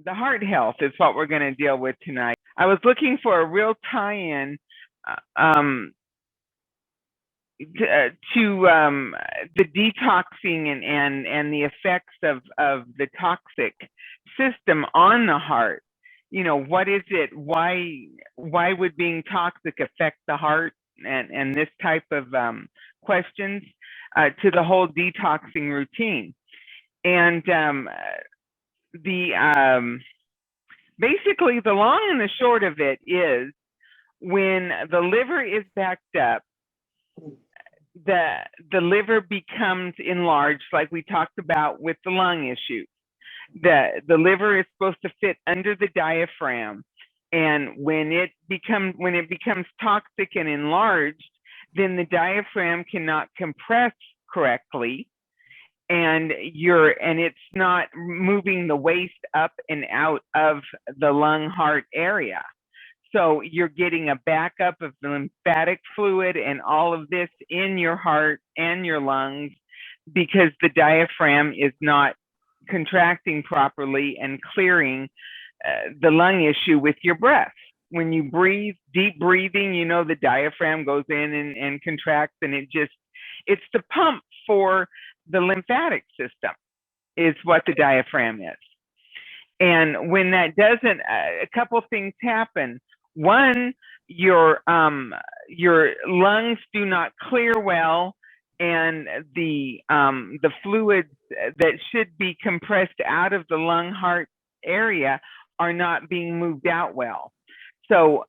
the heart health is what we're going to deal with tonight. I was looking for a real tie-in um, to the detoxing and the effects of the toxic system on the heart. You know, what is it? Why would being toxic affect the heart? And this type of questions to the whole detoxing routine. And the basically the long and the short of it is, when the liver is backed up, the liver becomes enlarged, like we talked about with the lung issue. The liver is supposed to fit under the diaphragm, and when it becomes toxic and enlarged, then the diaphragm cannot compress correctly, and it's not moving the waste up and out of the lung heart area. So you're getting a backup of the lymphatic fluid and all of this in your heart and your lungs, because the diaphragm is not contracting properly and clearing the lung issue with your breath. When you breathe, deep breathing, you know, the diaphragm goes in and contracts, and it's the pump for the lymphatic system is what the diaphragm is. And when that doesn't, a couple of things happen. One, your lungs do not clear well, and the fluids that should be compressed out of the lung heart area are not being moved out well. So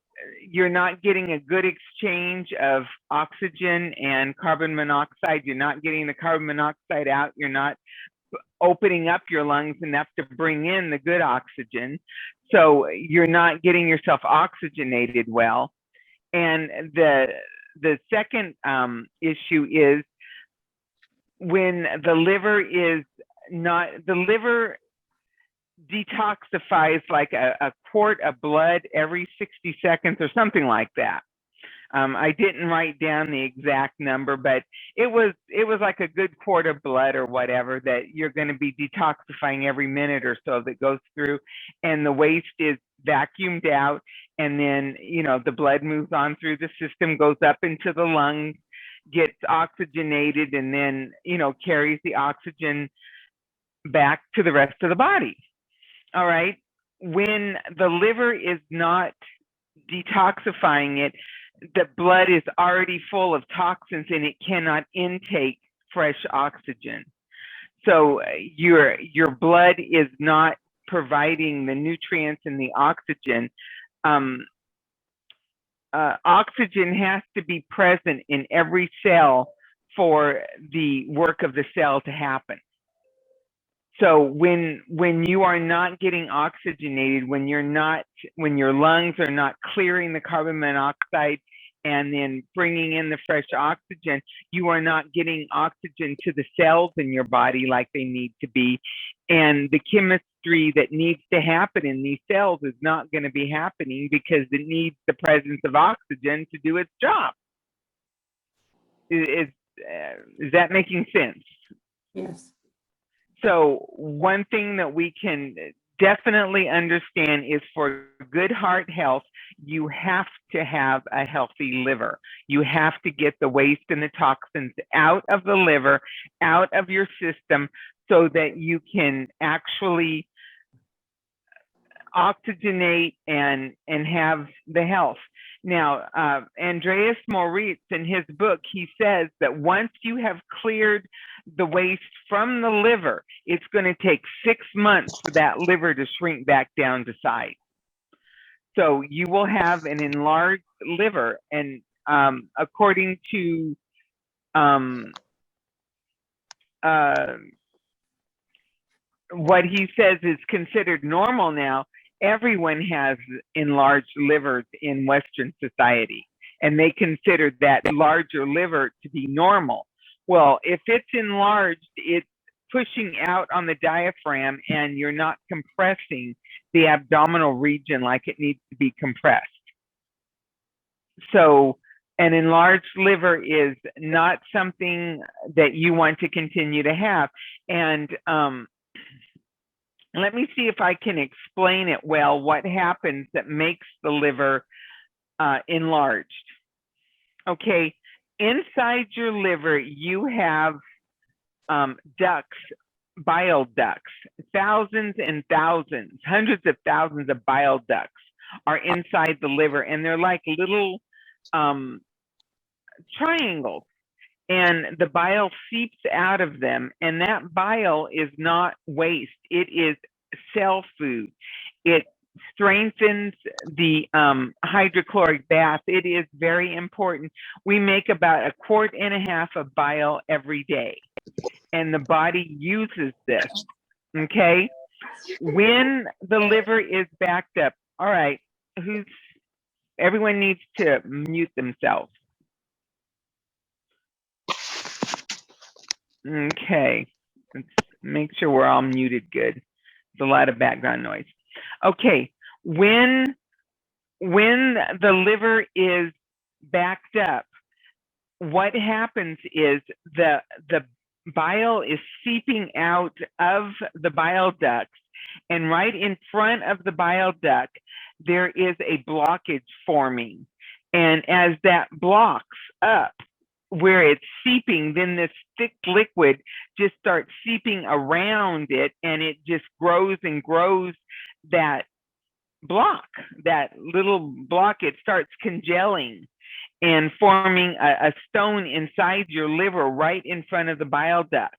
you're not getting a good exchange of oxygen and carbon monoxide. You're not getting the carbon monoxide out. You're not opening up your lungs enough to bring in the good oxygen. So you're not getting yourself oxygenated well. And the second issue is, when the liver detoxifies like a quart of blood every 60 seconds or something like that. I didn't write down the exact number, but it was like a good quart of blood or whatever that you're going to be detoxifying every minute or so that goes through, and the waste is vacuumed out, and then, you know, the blood moves on through the system, goes up into the lungs, gets oxygenated, and then, you know, carries the oxygen back to the rest of the body. All right. When the liver is not detoxifying it, the blood is already full of toxins and it cannot intake fresh oxygen. So your blood is not providing the nutrients and the oxygen. Oxygen has to be present in every cell for the work of the cell to happen. So when you are not getting oxygenated, when your lungs are not clearing the carbon monoxide and then bringing in the fresh oxygen, you are not getting oxygen to the cells in your body like they need to be. And the chemistry that needs to happen in these cells is not going to be happening because it needs the presence of oxygen to do its job. Is that making sense? Yes. So one thing that we can definitely understand is, for good heart health, you have to have a healthy liver. You have to get the waste and the toxins out of the liver, out of your system, so that you can actually oxygenate and have the health. Now, Andreas Moritz, in his book, he says that once you have cleared the waste from the liver, it's going to take 6 months for that liver to shrink back down to size. So you will have an enlarged liver, and according to what he says is considered normal now, everyone has enlarged livers in Western society, and they consider that larger liver to be normal. Well, if it's enlarged, it's pushing out on the diaphragm, and you're not compressing the abdominal region like it needs to be compressed. So an enlarged liver is not something that you want to continue to have. And let me see if I can explain it well, what happens that makes the liver enlarged. Okay, inside your liver, you have ducts, bile ducts, thousands and thousands, hundreds of thousands of bile ducts are inside the liver, and they're like little triangles, and the bile seeps out of them, and that bile is not waste. It is cell food. It strengthens the hydrochloric bath. It is very important. We make about 1.5 quarts of bile every day, and the body uses this. Okay, when the liver is backed up, all right, everyone needs to mute themselves. Okay, let's make sure we're all muted good. There's a lot of background noise. Okay, when the liver is backed up, what happens is the bile is seeping out of the bile ducts, and right in front of the bile duct, there is a blockage forming. And as that blocks up, where it's seeping, then this thick liquid just starts seeping around it, and it just grows and grows that block, that little block. It starts congealing and forming a stone inside your liver right in front of the bile duct.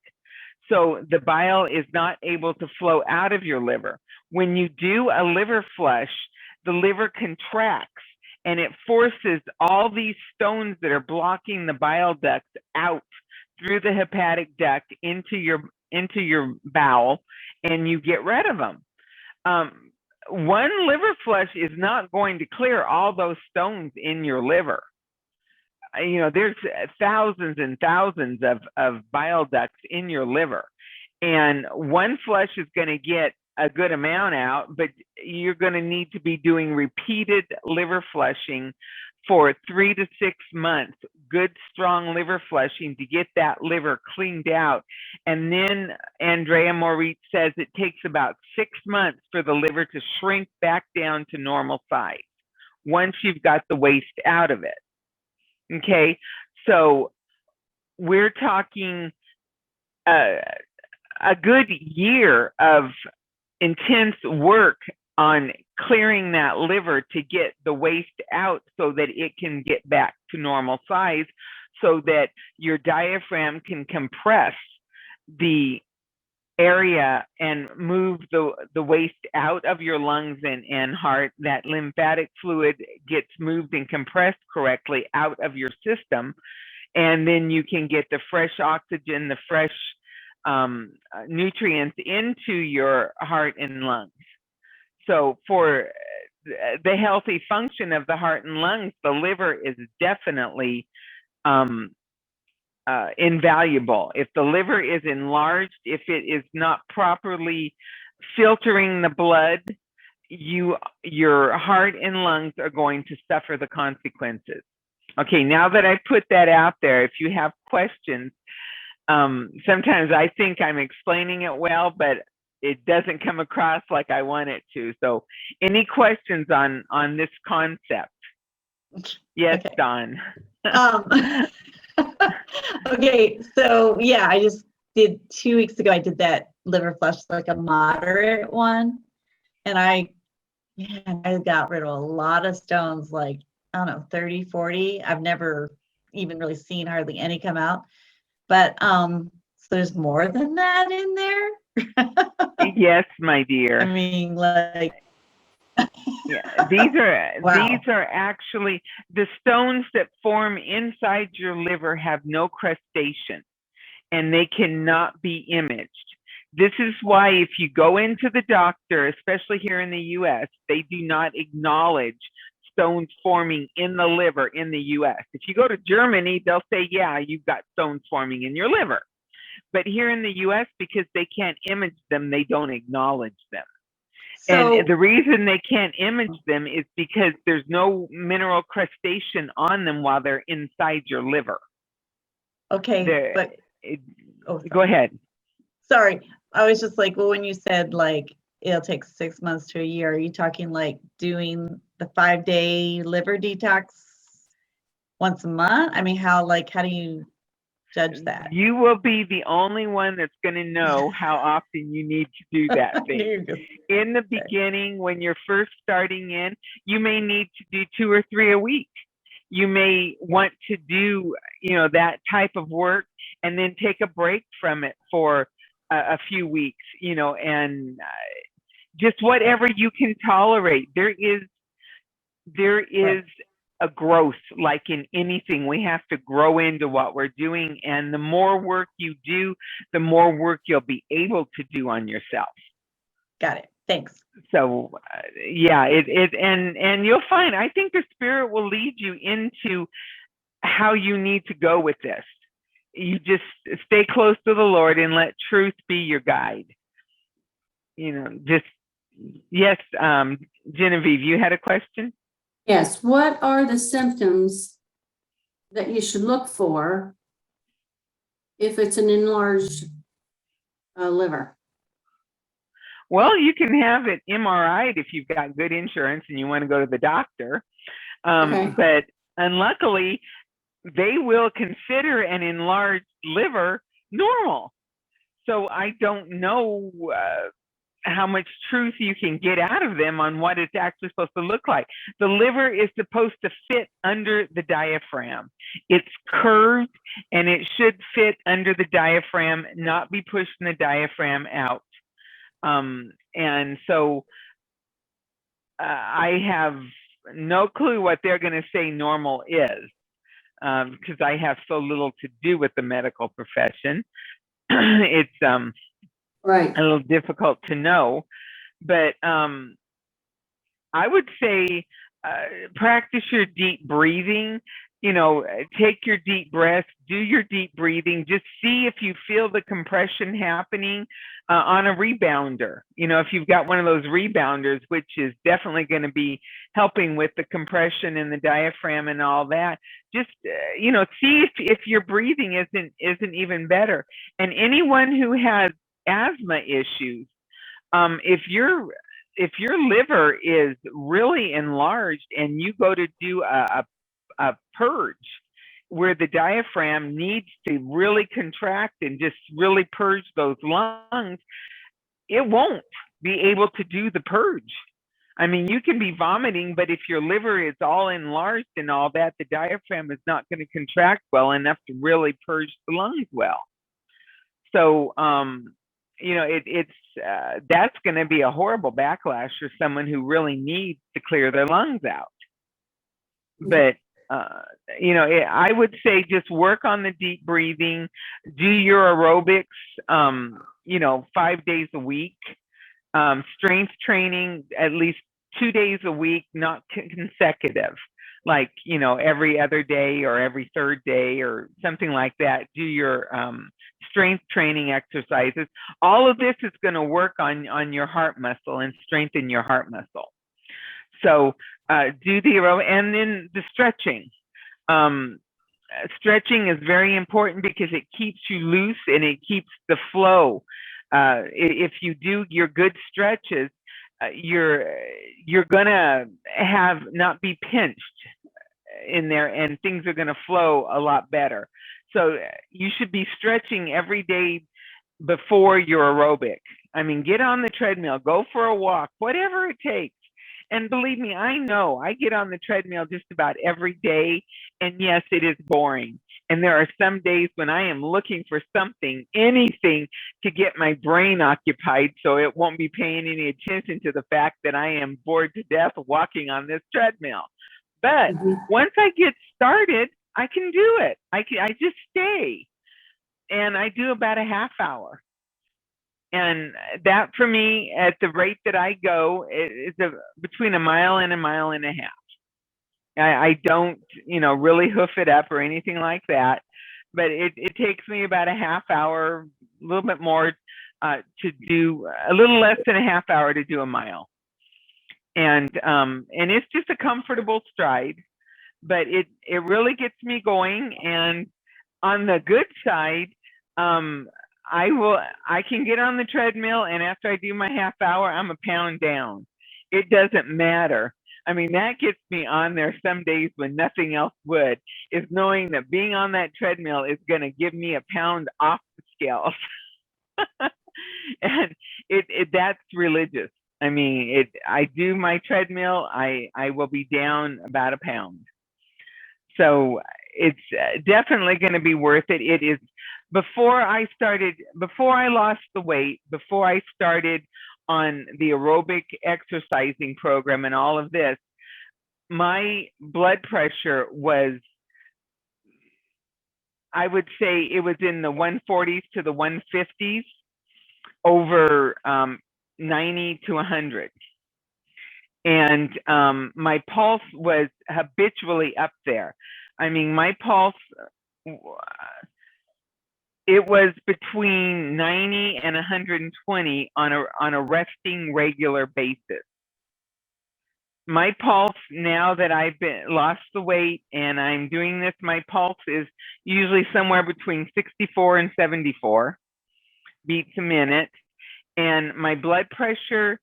So the bile is not able to flow out of your liver. When you do a liver flush, the liver contracts, and it forces all these stones that are blocking the bile duct out through the hepatic duct into your bowel, and you get rid of them. One liver flush is not going to clear all those stones in your liver. There's thousands and thousands of bile ducts in your liver, and one flush is going to get a good amount out, but you're going to need to be doing repeated liver flushing for 3 to 6 months, good strong liver flushing to get that liver cleaned out. And then Andrea Moritz says it takes about 6 months for the liver to shrink back down to normal size once you've got the waste out of it. Okay, so we're talking a good year of intense work on clearing that liver to get the waste out so that it can get back to normal size, so that your diaphragm can compress the area and move the waste out of your lungs and heart. That lymphatic fluid gets moved and compressed correctly out of your system, and then you can get the fresh oxygen, the fresh nutrients into your heart and lungs. So for the healthy function of the heart and lungs, the liver is definitely invaluable. If the liver is enlarged, if it is not properly filtering the blood, your heart and lungs are going to suffer the consequences. Okay, now that I put that out there, if you have questions, sometimes I think I'm explaining it well, but it doesn't come across like I want it to. So any questions on this concept? Yes, okay. Dawn. Okay, so yeah, I just did 2 weeks ago, I did that liver flush, like a moderate one, and I got rid of a lot of stones, like, I don't know, 30, 40. I've never even really seen hardly any come out, but so there's more than that in there. Yes, my dear. I mean, like, yeah, these are wow. These are actually the stones that form inside your liver. Have no crustacean, and they cannot be imaged. This is why if you go into the doctor, especially here in the US, they do not acknowledge stones forming in the liver in the US. If you go to Germany, they'll say, yeah, you've got stones forming in your liver. But here in the US, because they can't image them, they don't acknowledge them. And the reason they can't image them is because there's no mineral crustacean on them while they're inside your liver. Okay, but go ahead. Sorry, I was just like, well, when you said like it'll take 6 months to a year. Are you talking like doing the 5-day liver detox once a month? I mean, how do you judge that? You will be the only one that's going to know how often you need to do that thing. In the beginning, when you're first starting in, you may need to do 2 or 3 a week. You may want to do, that type of work and then take a break from it for a few weeks, and just whatever you can tolerate. There is Right. a growth, like in anything. We have to grow into what we're doing, and the more work you do, the more work you'll be able to do on yourself. Got it. Thanks. So yeah, and you'll find, I think the spirit will lead you into how you need to go with this. You just stay close to the Lord and let truth be your guide. Just yes. Genevieve, you had a question? Yes, what are the symptoms that you should look for if it's an enlarged liver? Well, you can have it MRI'd if you've got good insurance and you want to go to the doctor. Okay. But unluckily, they will consider an enlarged liver normal. So I don't know how much truth you can get out of them on what it's actually supposed to look like. The liver is supposed to fit under the diaphragm. It's curved and it should fit under the diaphragm, not be pushing the diaphragm out. And so I have no clue what they're going to say normal is, because I have so little to do with the medical profession. It's Right. a little difficult to know, but I would say practice your deep breathing. Take your deep breaths, do your deep breathing. Just see if you feel the compression happening on a rebounder. If you've got one of those rebounders, which is definitely going to be helping with the compression in the diaphragm and all that. Just see if your breathing isn't even better. And anyone who has asthma issues, if your liver is really enlarged and you go to do a purge where the diaphragm needs to really contract and just really purge those lungs, it won't be able to do the purge. I mean, you can be vomiting, but if your liver is all enlarged and all that, the diaphragm is not going to contract well enough to really purge the lungs well. So, that's going to be a horrible backlash for someone who really needs to clear their lungs out. But I would say just work on the deep breathing, do your aerobics, 5 days a week, strength training at least 2 days a week, not consecutive, like, every other day or every third day or something like that. Do your strength training exercises. All of this is going to work on your heart muscle and strengthen your heart muscle. So do the aerobic, and then the stretching. Stretching is very important because it keeps you loose and it keeps the flow. If you do your good stretches, you're gonna not be pinched in there, and things are gonna flow a lot better. So you should be stretching every day before your aerobic. I mean, get on the treadmill, go for a walk, whatever it takes. And believe me, I know I get on the treadmill just about every day. And yes, it is boring. And there are some days when I am looking for something, anything to get my brain occupied so it won't be paying any attention to the fact that I am bored to death walking on this treadmill. But once I get started, I can do it. I just stay. And I do about a half hour. And that for me, at the rate that I go, is between a mile and a mile and a half. I don't, really hoof it up or anything like that, but it takes me about a half hour, a little bit more, to do a little less than a half hour to do a mile. And it's just a comfortable stride, but it really gets me going. And on the good side, I can get on the treadmill, and after I do my half hour, I'm a pound down. It doesn't matter. I mean, that gets me on there some days when nothing else would, is knowing that being on that treadmill is going to give me a pound off the scale. And that's religious. I mean, I do my treadmill, I will be down about a pound. So it's definitely going to be worth it. It is. Before I lost the weight, before I started on the aerobic exercising program and all of this, my blood pressure was, I would say it was in the 140s to the 150s over 90 to 100. And my pulse was habitually up there. I mean, my pulse, it was between 90 and 120 on a resting regular basis. My pulse, now that I've lost the weight and I'm doing this, my pulse is usually somewhere between 64 and 74 beats a minute. And my blood pressure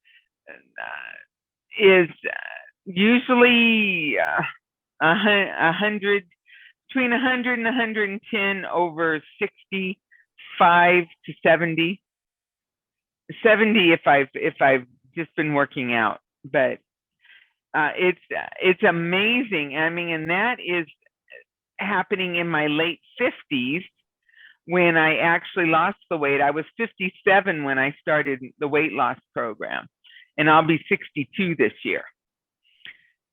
is usually 100, between 100 and 110 over 65 to 70. 70 if I've just been working out, but it's amazing. I mean, and that is happening in my late 50s when I actually lost the weight. I was 57 when I started the weight loss program, and I'll be 62 this year.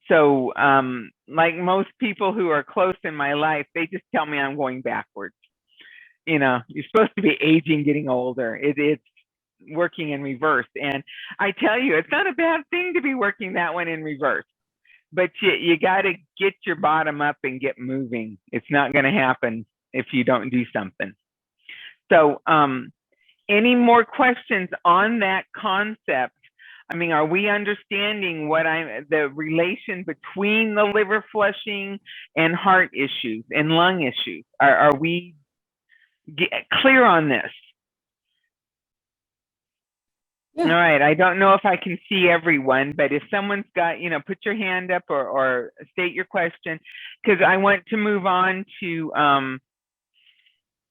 So like most people who are close in my life, they just tell me I'm going backwards. You know, you're supposed to be aging, getting older. It's working in reverse. And I tell you, it's not a bad thing to be working that one in reverse, but you got to get your bottom up and get moving. It's not going to happen if you don't do something. So any more questions on that concept? I mean, are we understanding the relation between the liver flushing and heart issues and lung issues? Are we clear on this? Yeah. All right. I don't know if I can see everyone, but if someone's got, put your hand up or state your question, because I want to move on to,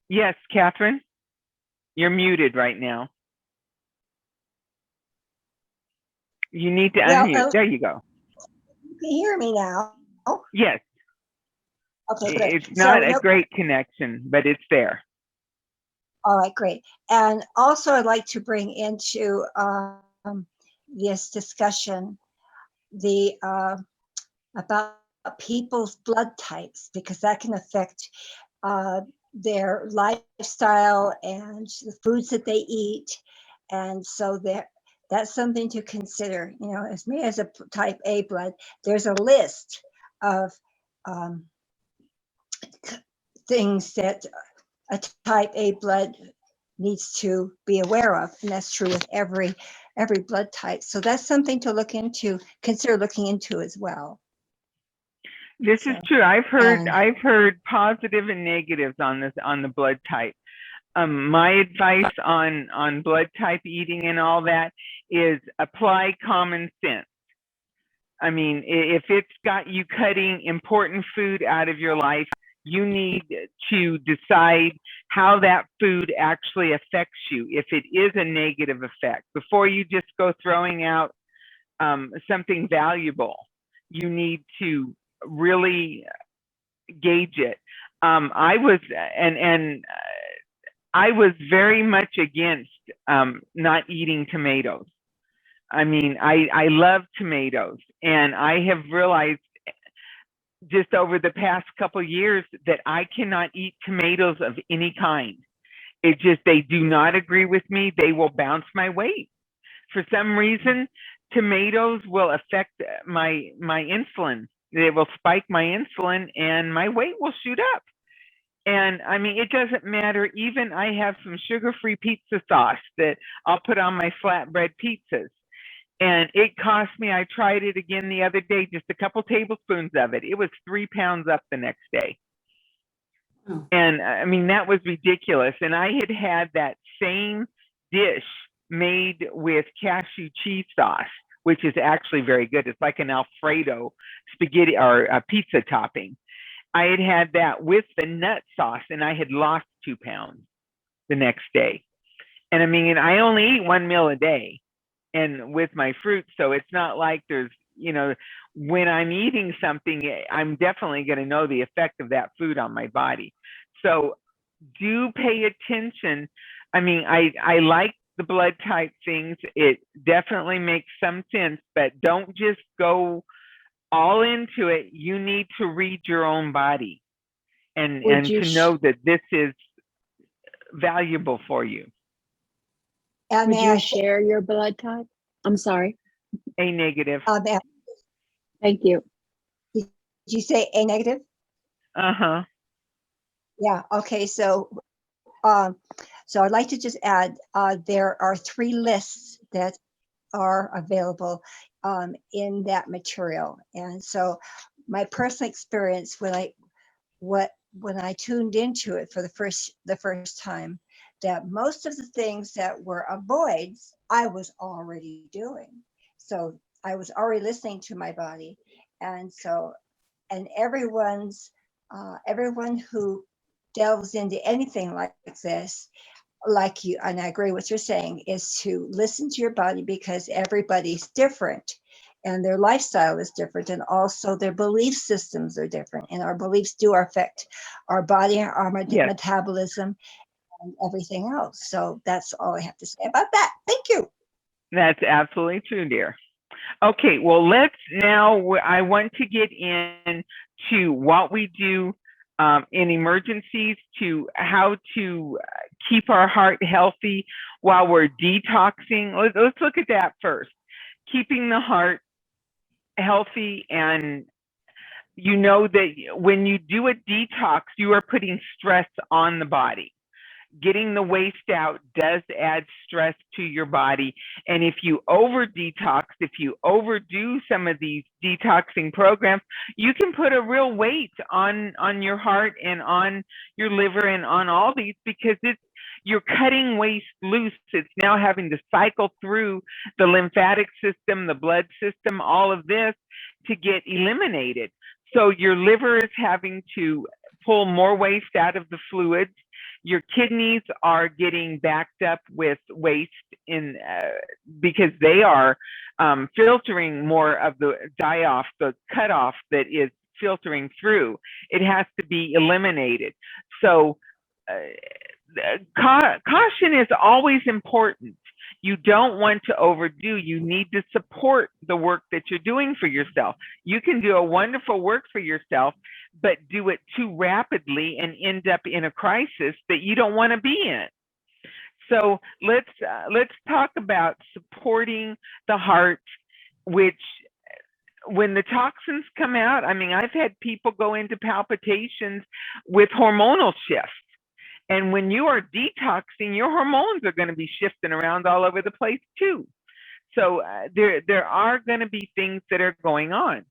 yes, Catherine, you're muted right now. You need to unmute. There you go. You can hear me now. Yes. Okay, great. It's not a great connection, but it's there. All right, great. And also I'd like to bring into this discussion about people's blood types, because that can affect their lifestyle and the foods that they eat. And so that's something to consider. As me as a type A blood, there's a list of things that a type A blood needs to be aware of, and that's true with every blood type. So that's something to consider looking into as well. This is true. I've heard positive and negatives on the blood type. My advice on blood type eating and all that is apply common sense. I mean, if it's got you cutting important food out of your life, you need to decide how that food actually affects you, if it is a negative effect, before you just go throwing out something valuable. You need to really gauge it. I was very much against not eating tomatoes. I mean, I love tomatoes, and I have realized just over the past couple of years that I cannot eat tomatoes of any kind. They do not agree with me. They will bounce my weight. For some reason, tomatoes will affect my insulin. They will spike my insulin and my weight will shoot up. And I mean, it doesn't matter. Even I have some sugar-free pizza sauce that I'll put on my flatbread pizzas. And it cost me, I tried it again the other day, just a couple tablespoons of it. It was 3 pounds up the next day. Oh. And I mean, that was ridiculous. And I had that same dish made with cashew cheese sauce, which is actually very good. It's like an Alfredo spaghetti or a pizza topping. I had that with the nut sauce, and I had lost 2 pounds the next day. And I mean, I only eat 1 meal a day and with my fruit. So it's not like there's, when I'm eating something, I'm definitely going to know the effect of that food on my body. So do pay attention. I mean, I like the blood type things. It definitely makes some sense, but don't just go all into it. You need to read your own body and to know that this is valuable for you. And Would may you I share your blood type? I'm sorry. A negative. Thank you. did you say A negative? Uh-huh. Yeah. Okay. So I'd like to just add, there are 3 lists that are available in that material. And so my personal experience when I tuned into it for the first time, that most of the things that were avoids, I was already doing. So I was already listening to my body. And so, and everyone who delves into anything like this, like you, and I agree with what you're saying, is to listen to your body, because everybody's different and their lifestyle is different, and also their belief systems are different, and our beliefs do affect our body, our metabolism, and everything else. So that's all I have to say about that. Thank you. That's absolutely true, dear. Okay, well, let's now, I want to get into what we do in emergencies, to how to keep our heart healthy while we're detoxing. Let's look at that first. Keeping the heart healthy, and you know that when you do a detox, you are putting stress on the body. Getting the waste out does add stress to your body. And if you over detox, if you overdo some of these detoxing programs, you can put a real weight on your heart and on your liver and on all these, because you're cutting waste loose. It's now having to cycle through the lymphatic system, the blood system, all of this to get eliminated. So your liver is having to pull more waste out of the fluids. Your kidneys are getting backed up with waste because they are filtering more of the die-off, the cutoff that is filtering through. It has to be eliminated. So caution is always important. You don't want to overdo. You need to support the work that you're doing for yourself. You can do a wonderful work for yourself, but do it too rapidly and end up in a crisis that you don't want to be in. So let's talk about supporting the heart, which when the toxins come out, I mean, I've had people go into palpitations with hormonal shifts. And when you are detoxing, your hormones are going to be shifting around all over the place too. So there are going to be things that are going on.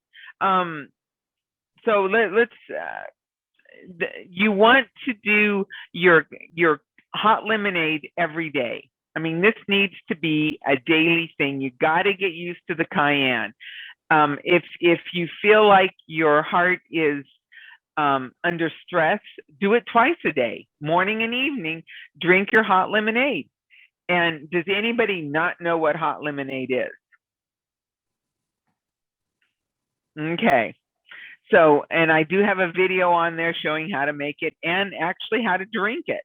So let's. You want to do your hot lemonade every day. I mean, this needs to be a daily thing. You got to get used to the cayenne. If you feel like your heart is under stress, do it twice a day, morning and evening. Drink your hot lemonade. And does anybody not know what hot lemonade is? Okay. So, and I do have a video on there showing how to make it and actually how to drink it.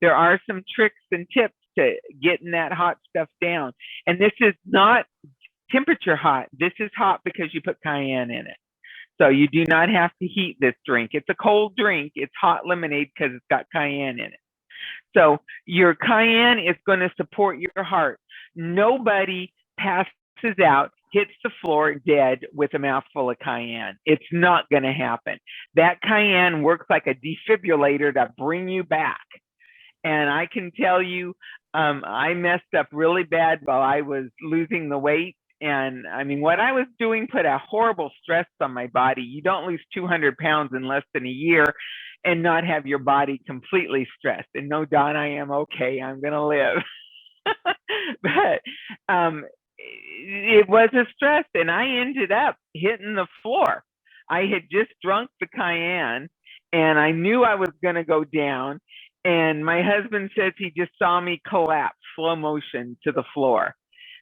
There are some tricks and tips to getting that hot stuff down. And this is not temperature hot. This is hot because you put cayenne in it. So you do not have to heat this drink. It's a cold drink. It's hot lemonade because it's got cayenne in it. So your cayenne is going to support your heart. Nobody passes out, hits the floor dead with a mouthful of cayenne. It's not going to happen. That cayenne works like a defibrillator to bring you back. And I can tell you, I messed up really bad while I was losing the weight. And I mean, what I was doing put a horrible stress on my body. You don't lose 200 pounds in less than a year. and not have your body completely stressed and know, Don, I am okay, I'm going to live. But it was a stress, and I ended up hitting the floor. I had just drunk the cayenne, and I knew I was going to go down. And my husband says he just saw me collapse slow motion to the floor.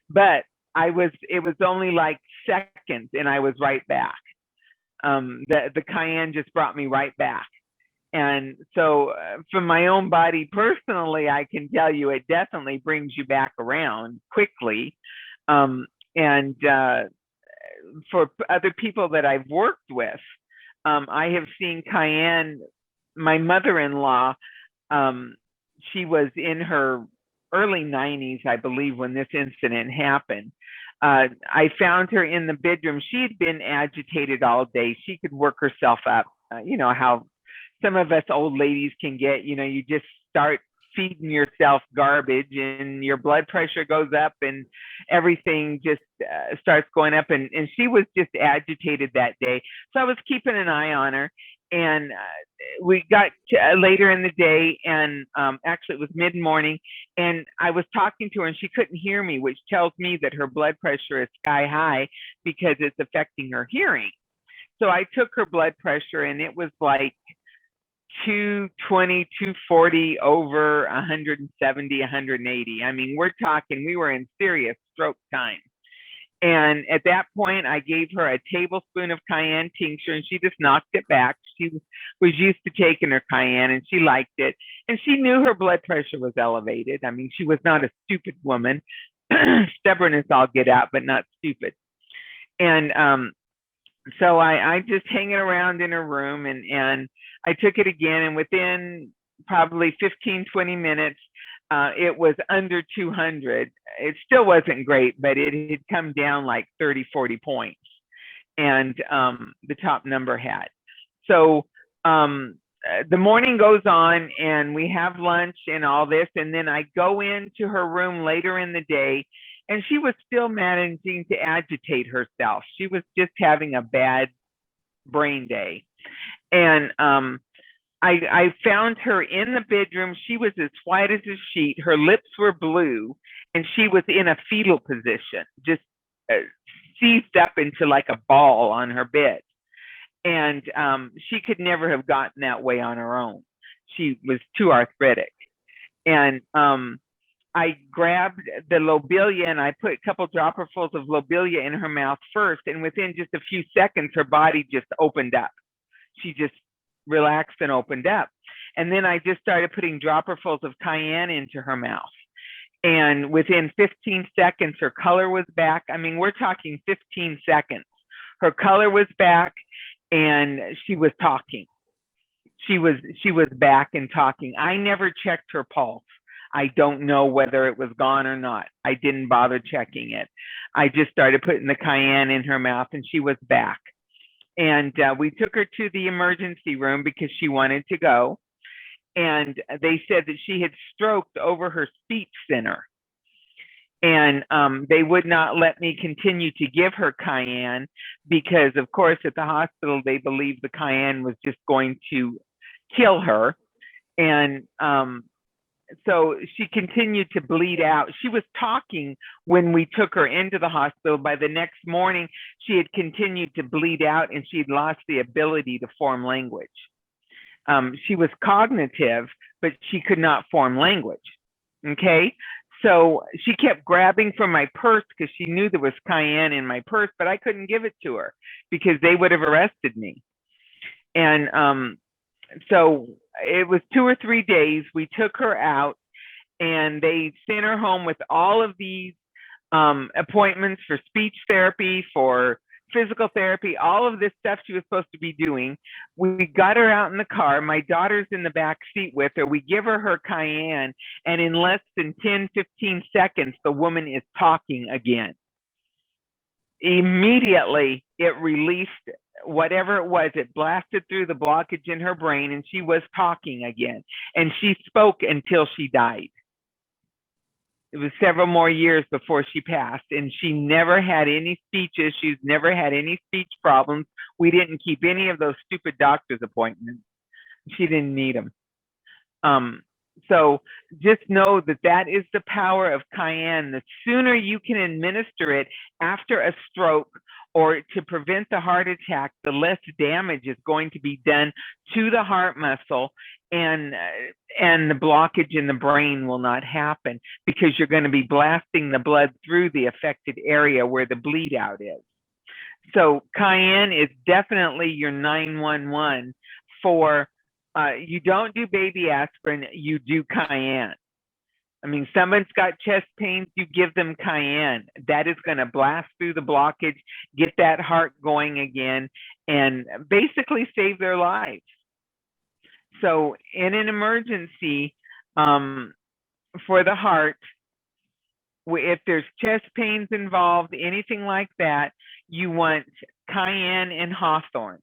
But it was only like seconds, and I was right back. The cayenne just brought me right back. And so from my own body personally, I can tell you it definitely brings you back around quickly. And for other people that I've worked with, I have seen cayenne. My mother-in-law, she was in her early 90s, I believe, when this incident happened. I found her in the bedroom. She had been agitated all day. She could work herself up. You know how some of us old ladies can get, you just start feeding yourself garbage and your blood pressure goes up and everything just starts going up. And she was just agitated that day. So I was keeping an eye on her. And we got later in the day, and actually it was mid-morning, and I was talking to her and she couldn't hear me, which tells me that her blood pressure is sky high because it's affecting her hearing. So I took her blood pressure, and it was like 220, 240 over 170, 180. I mean, we're talking, we were in serious stroke time. And at that point, I gave her a tablespoon of cayenne tincture, and she just knocked it back. She was used to taking her cayenne, and she liked it. And she knew her blood pressure was elevated. I mean, she was not a stupid woman. Stubborn as all get out, but not stupid. And so I just hanging around in her room, and I took it again, and within probably 15, 20 minutes, it was under 200. It still wasn't great, but it had come down like 30, 40 points, and the top number had. So the morning goes on, and we have lunch and all this, and then I go into her room later in the day, and she was still managing to agitate herself. She was just having a bad brain day. And I found her in the bedroom. She was as white as a sheet. Her lips were blue, and she was in a fetal position, just seized up into like a ball on her bed. And she could never have gotten that way on her own. She was too arthritic. And I grabbed the lobelia, and I put a couple dropperfuls of lobelia in her mouth first. And within just a few seconds, her body just opened up. She just relaxed and opened up. And then I just started putting dropperfuls of cayenne into her mouth. And within 15 seconds, her color was back. I mean, we're talking 15 seconds. Her color was back, and she was talking. She was back and talking. I never checked her pulse. I don't know whether it was gone or not. I didn't bother checking it. I just started putting the cayenne in her mouth, and she was back. And we took her to the emergency room because she wanted to go. And they said that she had stroked over her speech center. And they would not let me continue to give her cayenne because, of course, at the hospital, they believed the cayenne was just going to kill her. And so she continued to bleed out. She was talking when we took her into the hospital. By the next morning, she had continued to bleed out, and she had lost the ability to form language. She was cognitive, but she could not form language. Okay, so she kept grabbing from my purse because she knew there was cayenne in my purse, but I couldn't give it to her because they would have arrested me. And so it was 2 or 3 days. We took her out, and they sent her home with all of these appointments for speech therapy, for physical therapy, all of this stuff she was supposed to be doing. We got her out in the car. My daughter's in the back seat with her. We give her her cayenne, and in less than 10, 15 seconds, the woman is talking again. Immediately, it released whatever it was. It blasted through the blockage in her brain, and she was talking again. And she spoke until she died. It was several more years before she passed, and she never had any speech issues, never had any speech problems. We didn't keep any of those stupid doctor's appointments. She didn't need them. So just know that that is the power of cayenne. The sooner you can administer it after a stroke or to prevent the heart attack, the less damage is going to be done to the heart muscle, and the blockage in the brain will not happen because you're going to be blasting the blood through the affected area where the bleed out is. So cayenne is definitely your 911 for, you don't do baby aspirin, you do cayenne. I mean, someone's got chest pains, you give them cayenne. That is going to blast through the blockage, get that heart going again, and basically save their lives. So in an emergency, for the heart, if there's chest pains involved, anything like that, you want cayenne and hawthorn.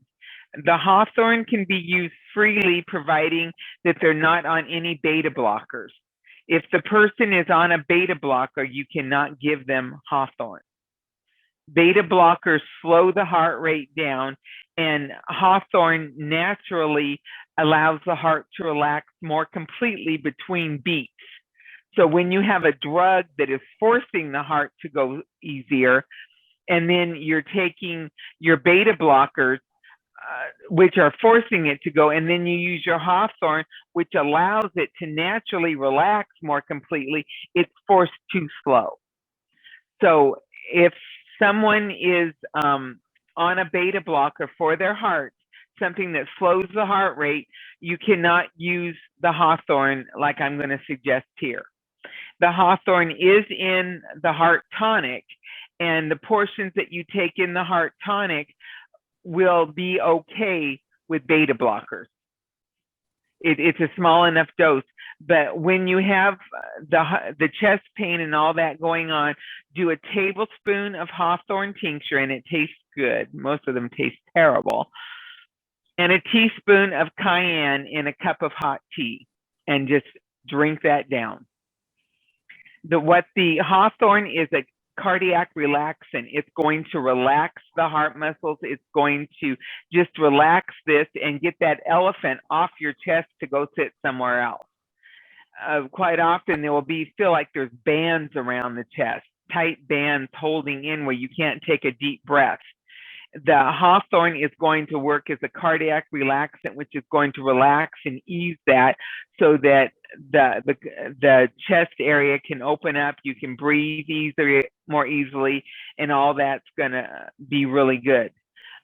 The hawthorn can be used freely, providing that they're not on any beta blockers. If the person is on a beta blocker, you cannot give them hawthorn. Beta blockers slow the heart rate down, and hawthorn naturally allows the heart to relax more completely between beats. So when you have a drug that is forcing the heart to go easier, and then you're taking your beta blockers, which are forcing it to go, and then you use your hawthorn, which allows it to naturally relax more completely, it's forced too slow. So if someone is on a beta blocker for their heart, something that slows the heart rate, you cannot use the hawthorn like I'm going to suggest here. The hawthorn is in the heart tonic, and the portions that you take in the heart tonic will be okay with beta blockers. It's a small enough dose, but when you have the chest pain and all that going on, do a tablespoon of hawthorn tincture, and it tastes good. Most of them taste terrible. And a teaspoon of cayenne in a cup of hot tea, and just drink that down. What the hawthorn is, a cardiac relaxant. It's going to relax the heart muscles. It's going to just relax this and get that elephant off your chest to go sit somewhere else. Quite often there will feel like there's bands around the chest, tight bands holding in where you can't take a deep breath. The hawthorn is going to work as a cardiac relaxant, which is going to relax and ease that, so that the chest area can open up, you can breathe more easily, and all that's going to be really good.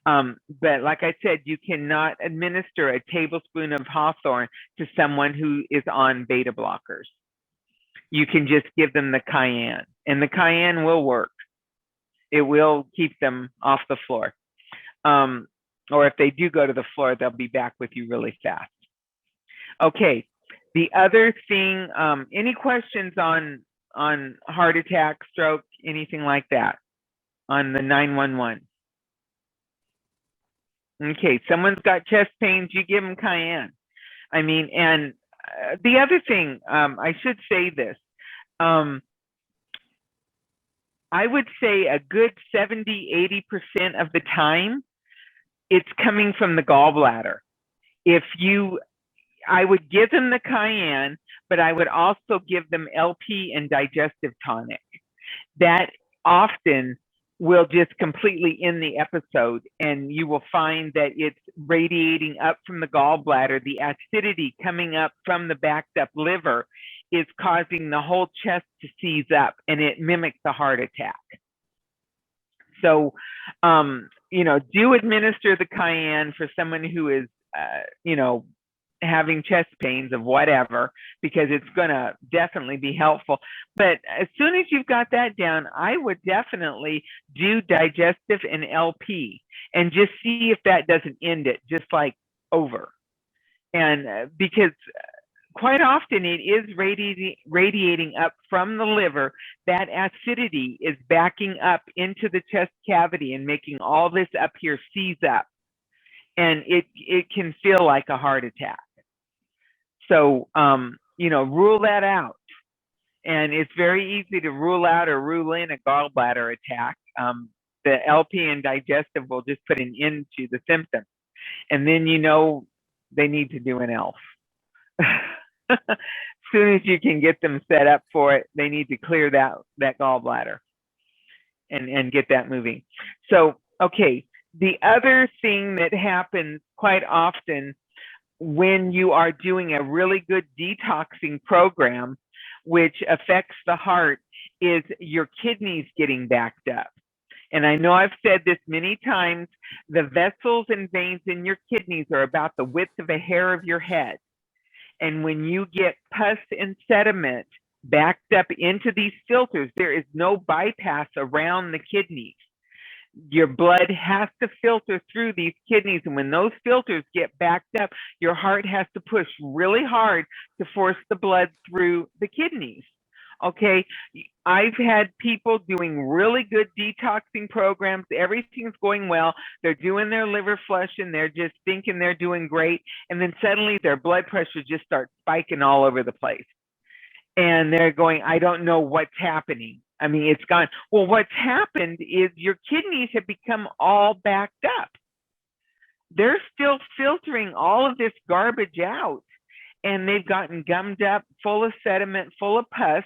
But like I said, you cannot administer a tablespoon of hawthorn to someone who is on beta blockers. You can just give them the cayenne, and the cayenne will work. It will keep them off the floor. Or if they do go to the floor, they'll be back with you really fast. Okay, the other thing, any questions on heart attack, stroke, anything like that on the 911? Okay, someone's got chest pains, you give them cayenne. I mean, and the other thing, I should say this, I would say a good 70–80% of the time, it's coming from the gallbladder. I would give them the cayenne, but I would also give them LP and digestive tonic. That often will just completely end the episode, and you will find that it's radiating up from the gallbladder. The acidity coming up from the backed up liver is causing the whole chest to seize up, and it mimics a heart attack. So, do administer the cayenne for someone who is, having chest pains of whatever, because it's going to definitely be helpful. But as soon as you've got that down, I would definitely do digestive and LP and just see if that doesn't end it, just like over. And because quite often it is radiating up from the liver, that acidity is backing up into the chest cavity and making all this up here seize up. And it can feel like a heart attack. So, rule that out. And it's very easy to rule out or rule in a gallbladder attack. The LP and digestive will just put an end to the symptoms. And then, they need to do an ELF. As soon as you can get them set up for it, they need to clear that gallbladder and get that moving. So, okay, the other thing that happens quite often when you are doing a really good detoxing program, which affects the heart, is your kidneys getting backed up. And I know I've said this many times, the vessels and veins in your kidneys are about the width of a hair of your head. And when you get pus and sediment backed up into these filters, there is no bypass around the kidneys. Your blood has to filter through these kidneys. And when those filters get backed up, your heart has to push really hard to force the blood through the kidneys. Okay, I've had people doing really good detoxing programs. Everything's going well. They're doing their liver flush and they're just thinking they're doing great. And then suddenly their blood pressure just starts spiking all over the place. And they're going, I don't know what's happening. I mean, it's gone. Well, what's happened is your kidneys have become all backed up. They're still filtering all of this garbage out. And they've gotten gummed up, full of sediment, full of pus.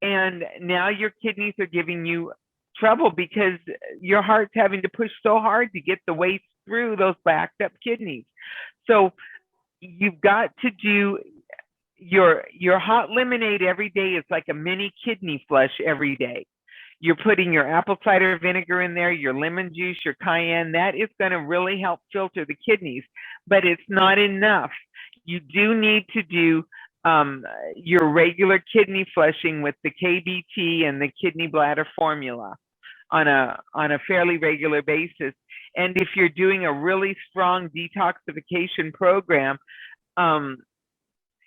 And now your kidneys are giving you trouble because your heart's having to push so hard to get the waste through those backed up kidneys. So you've got to do your hot lemonade every day is like a mini kidney flush every day. You're putting your apple cider vinegar in there, your lemon juice, your cayenne. That is going to really help filter the kidneys, but it's not enough. You do need to do your regular kidney flushing with the KBT and the kidney bladder formula on a fairly regular basis. And if you're doing a really strong detoxification program,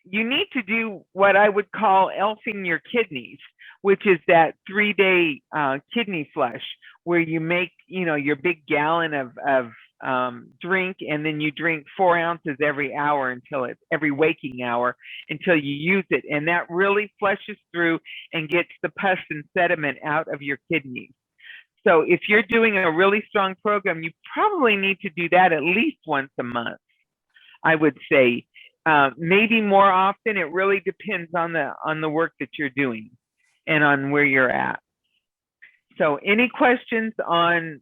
you need to do what I would call elfing your kidneys, which is that 3-day kidney flush where you make, your big gallon of drink, and then you drink 4 ounces every hour every waking hour until you use it. And that really flushes through and gets the pus and sediment out of your kidneys. So if you're doing a really strong program, you probably need to do that at least once a month, I would say. Maybe more often. It really depends on the work that you're doing and on where you're at. So any questions on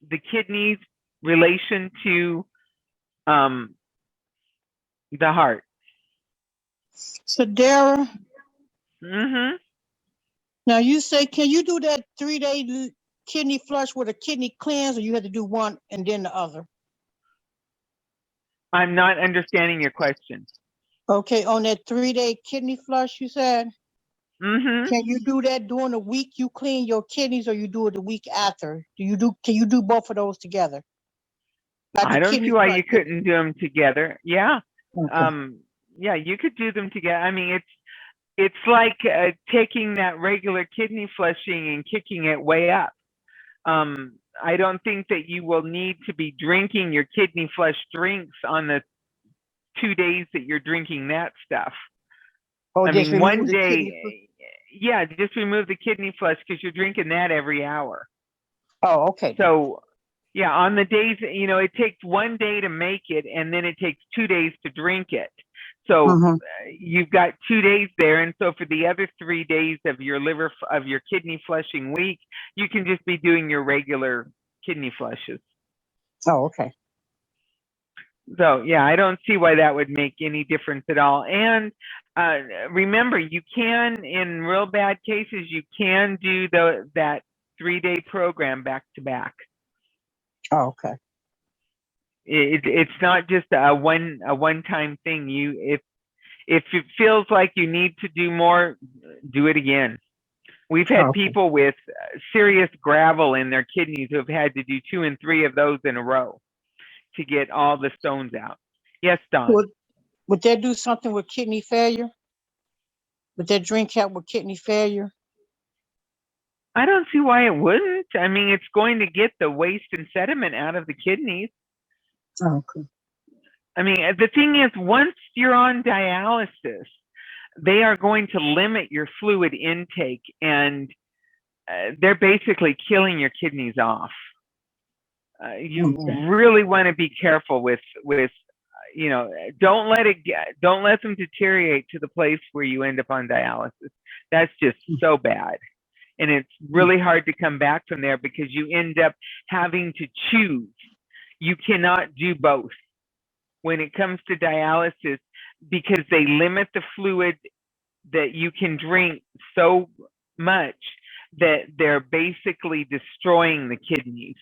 the kidneys relation to the heart? So Dara, Mm-hmm. now you say, can you do that 3-day kidney flush with a kidney cleanse, or you had to do one and then the other? I'm not understanding your question. Okay, on that 3-day kidney flush, you said, Mm-hmm. can you do that during the week you clean your kidneys, or you do it the week after? Can you do both of those together? Like I a don't see kidney why flush. you couldn't do them together. Yeah. Okay. Yeah, you could do them together. I mean, it's like taking that regular kidney flushing and kicking it way up. I don't think that you will need to be drinking your kidney flush drinks on the 2 days that you're drinking that stuff. Or I just mean, remove one the kidney flush? day, yeah, just remove the kidney flush because you're drinking that every hour. Oh, okay. So, yeah, on the days, it takes 1 day to make it, and then it takes 2 days to drink it. So you've got 2 days there, and so for the other 3 days of your kidney flushing week, you can just be doing your regular kidney flushes. Oh, okay. So yeah, I don't see why that would make any difference at all. And remember, you can, in real bad cases, you can do that 3-day program back to back. Oh, okay. It's not just a one-time thing. If it feels like you need to do more, do it again. We've had people with serious gravel in their kidneys who have had to do 2 and 3 of those in a row to get all the stones out. Yes, Don. Would that do something with kidney failure? Would that drink help with kidney failure? I don't see why it wouldn't. I mean, it's going to get the waste and sediment out of the kidneys. Oh, okay. I mean, the thing is, once you're on dialysis, they are going to limit your fluid intake, and they're basically killing your kidneys off. You really want to be careful with you know, don't let them deteriorate to the place where you end up on dialysis. That's just so bad. And it's really hard to come back from there because you end up having to choose. You cannot do both when it comes to dialysis because they limit the fluid that you can drink so much that they're basically destroying the kidneys.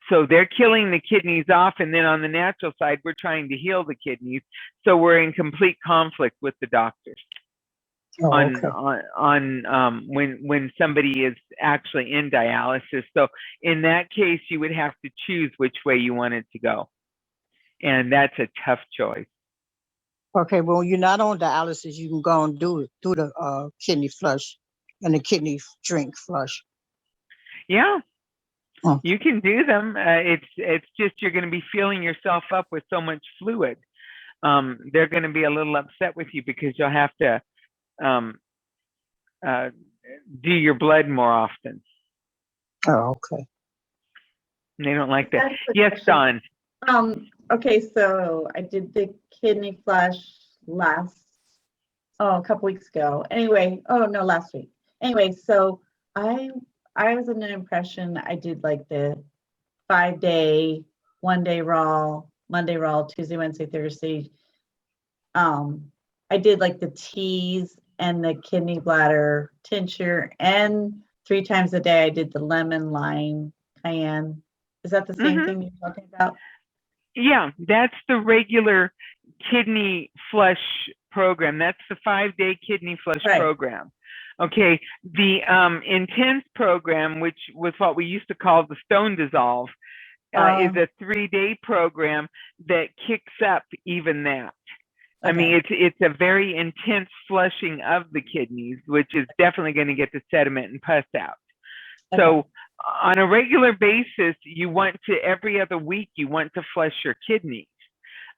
So they're killing the kidneys off, and then on the natural side, we're trying to heal the kidneys. So we're in complete conflict with the doctors Oh, okay. when somebody is actually in dialysis. So in that case, you would have to choose which way you wanted to go, and that's a tough choice. Okay, well, you're not on dialysis, you can go and do the kidney flush and the kidney drink flush. Yeah, Oh. you can do them. It's just you're going to be filling yourself up with so much fluid. They're going to be a little upset with you because you'll have to do your blood more often. Oh, okay. They don't like that. I have a quick Yes, question. Dawn. Okay, so I did the kidney flush a couple weeks ago. Anyway, oh no, last week. Anyway, so I was under the impression I did like the 5-day, 1-day raw, Monday raw, Tuesday, Wednesday, Thursday. I did like the teas and the kidney bladder tincture, and 3 times a day I did the lemon, lime, cayenne. Is that the same thing you're talking about? Yeah, that's the regular kidney flush program. That's the 5-day kidney flush program. Okay, the intense program, which was what we used to call the stone dissolve, is a 3-day program that kicks up even that. I mean, it's a very intense flushing of the kidneys, which is definitely going to get the sediment and pus out. So on a regular basis, you want to, every other week, you want to flush your kidneys.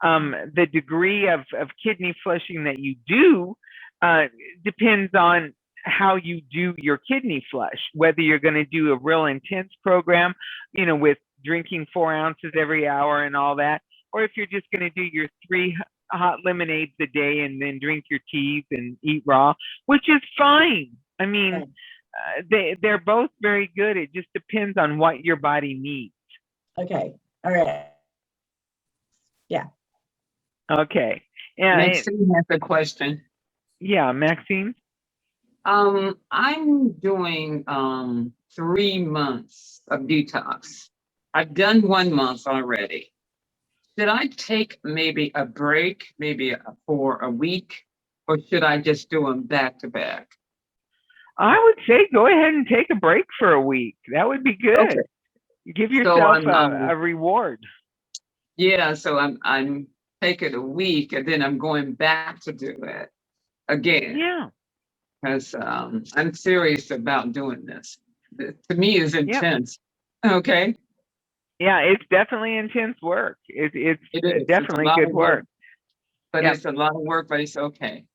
The degree of kidney flushing that you do depends on how you do your kidney flush, whether you're going to do a real intense program, you know, with drinking 4 ounces every hour and all that, or if you're just going to do your 3 hot lemonades a day and then drink your teas and eat raw, which is fine. I mean, they're both very good. It just depends on what your body needs. Okay. All right. Yeah. Okay. Maxine has a question. Yeah, Maxine. I'm doing 3 months of detox. I've done 1 month already. Should I take maybe a break, maybe for a week, or should I just do them back to back? I would say go ahead and take a break for a week. That would be good. Okay. Give yourself a reward. Yeah, so I'm taking a week and then I'm going back to do it again. Yeah. Because I'm serious about doing this. To me, is intense. Yep. Okay. Yeah, it's definitely intense work. It is definitely good work. But it's a lot of work, but it's okay.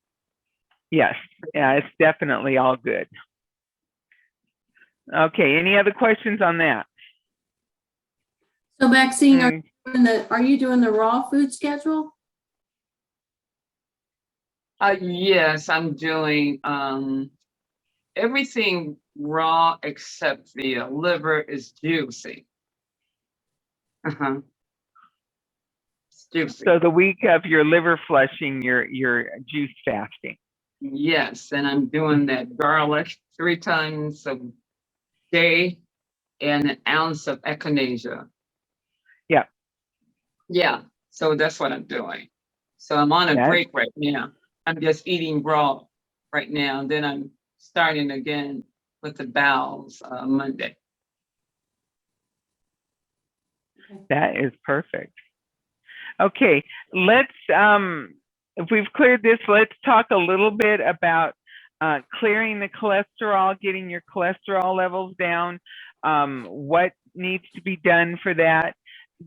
Yes. Yeah, it's definitely all good. Okay. Any other questions on that? So Maxine, are you doing the raw food schedule? Yes, I'm doing everything raw except the liver is juicy. It's juicy. So the week of your liver flushing, you're juice fasting. Yes, and I'm doing that garlic 3 times a day and an ounce of echinacea. Yeah. Yeah, so that's what I'm doing. So I'm on a break right now. I'm just eating raw right now. And then I'm starting again with the bowels Monday. That is perfect. Okay, let's, if we've cleared this, let's talk a little bit about clearing the cholesterol, getting your cholesterol levels down, what needs to be done for that.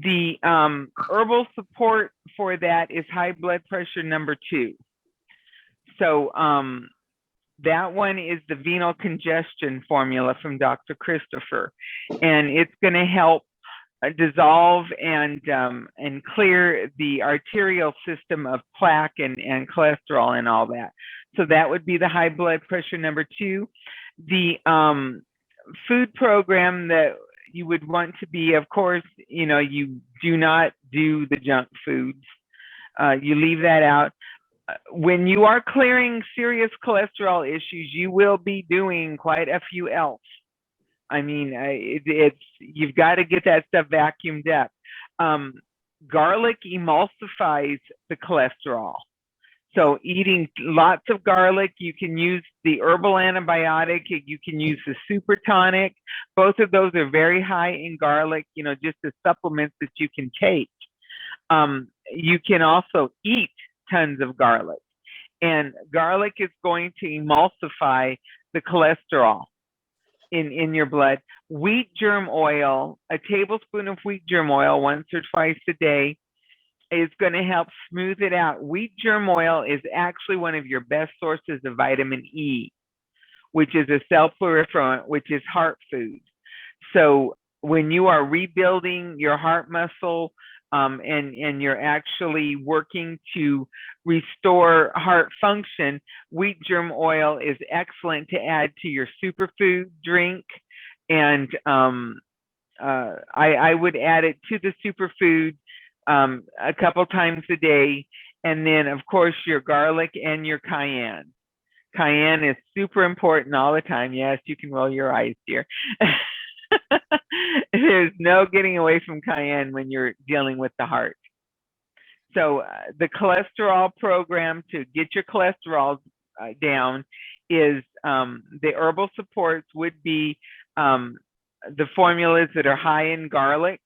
The herbal support for that is high blood pressure number 2. So that one is the venal congestion formula from Dr. Christopher, and it's going to help dissolve and clear the arterial system of plaque and cholesterol and all that. So that would be the high blood pressure number 2. The food program that you would want to be, of course, you do not do the junk foods. You leave that out. When you are clearing serious cholesterol issues, you will be doing quite a few else. I mean, you've got to get that stuff vacuumed up. Garlic emulsifies the cholesterol. So eating lots of garlic, you can use the herbal antibiotic, you can use the super tonic. Both of those are very high in garlic, just as supplements that you can take. You can also eat tons of garlic. And garlic is going to emulsify the cholesterol in your blood. Wheat germ oil, a tablespoon of wheat germ oil once or twice a day is going to help smooth it out. Wheat germ oil is actually one of your best sources of vitamin E, which is a cell pluriferant, which is heart food. So when you are rebuilding your heart muscle and you're actually working to restore heart function, wheat germ oil is excellent to add to your superfood drink. And I would add it to the superfood a couple times a day. And then, of course, your garlic and your cayenne. Cayenne is super important all the time. Yes, you can roll your eyes, dear. There's no getting away from cayenne when you're dealing with the heart. So the cholesterol program to get your cholesterol down is the herbal supports would be the formulas that are high in garlic,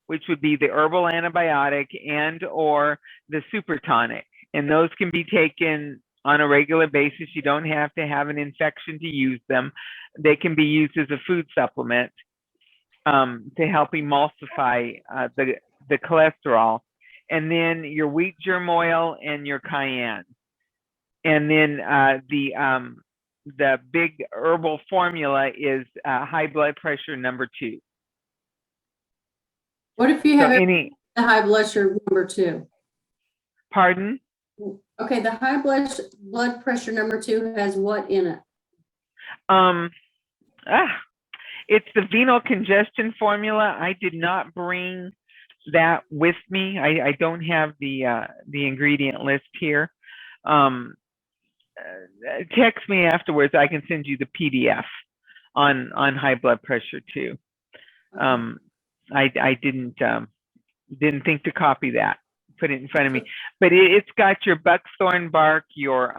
which would be the herbal antibiotic and or the super tonic. And those can be taken on a regular basis. You don't have to have an infection to use them. They can be used as a food supplement to help emulsify the cholesterol. And then your wheat germ oil and your cayenne. And then the big herbal formula is high blood pressure number 2. What if you So have the high blood pressure number 2? Pardon? Okay, the high blood pressure number 2 has what in it? It's the venal congestion formula. I did not bring that with me. I don't have the ingredient list here. Text me afterwards. I can send you the PDF on high blood pressure too. Okay. I didn't think to copy that. Put it in front of me, but it's got your buckthorn bark, your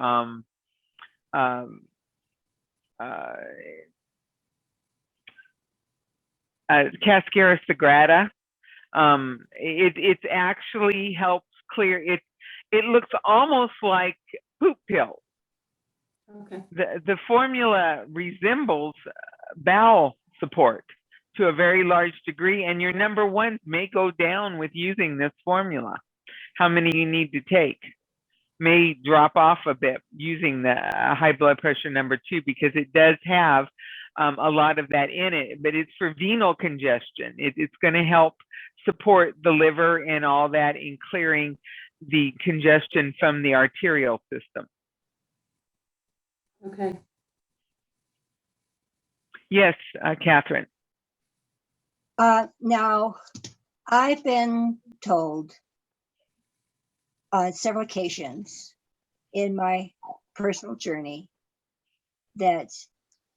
Cascara sagrada. It actually helps clear it. It looks almost like poop pills. Okay. The formula resembles bowel support to a very large degree, and your number 1 may go down with using this formula. How many you need to take may drop off a bit using the high blood pressure number 2, because it does have a lot of that in it, but it's for venal congestion. It's going to help support the liver and all that in clearing the congestion from the arterial system. Okay. Yes, Catherine. Now, I've been told on several occasions in my personal journey that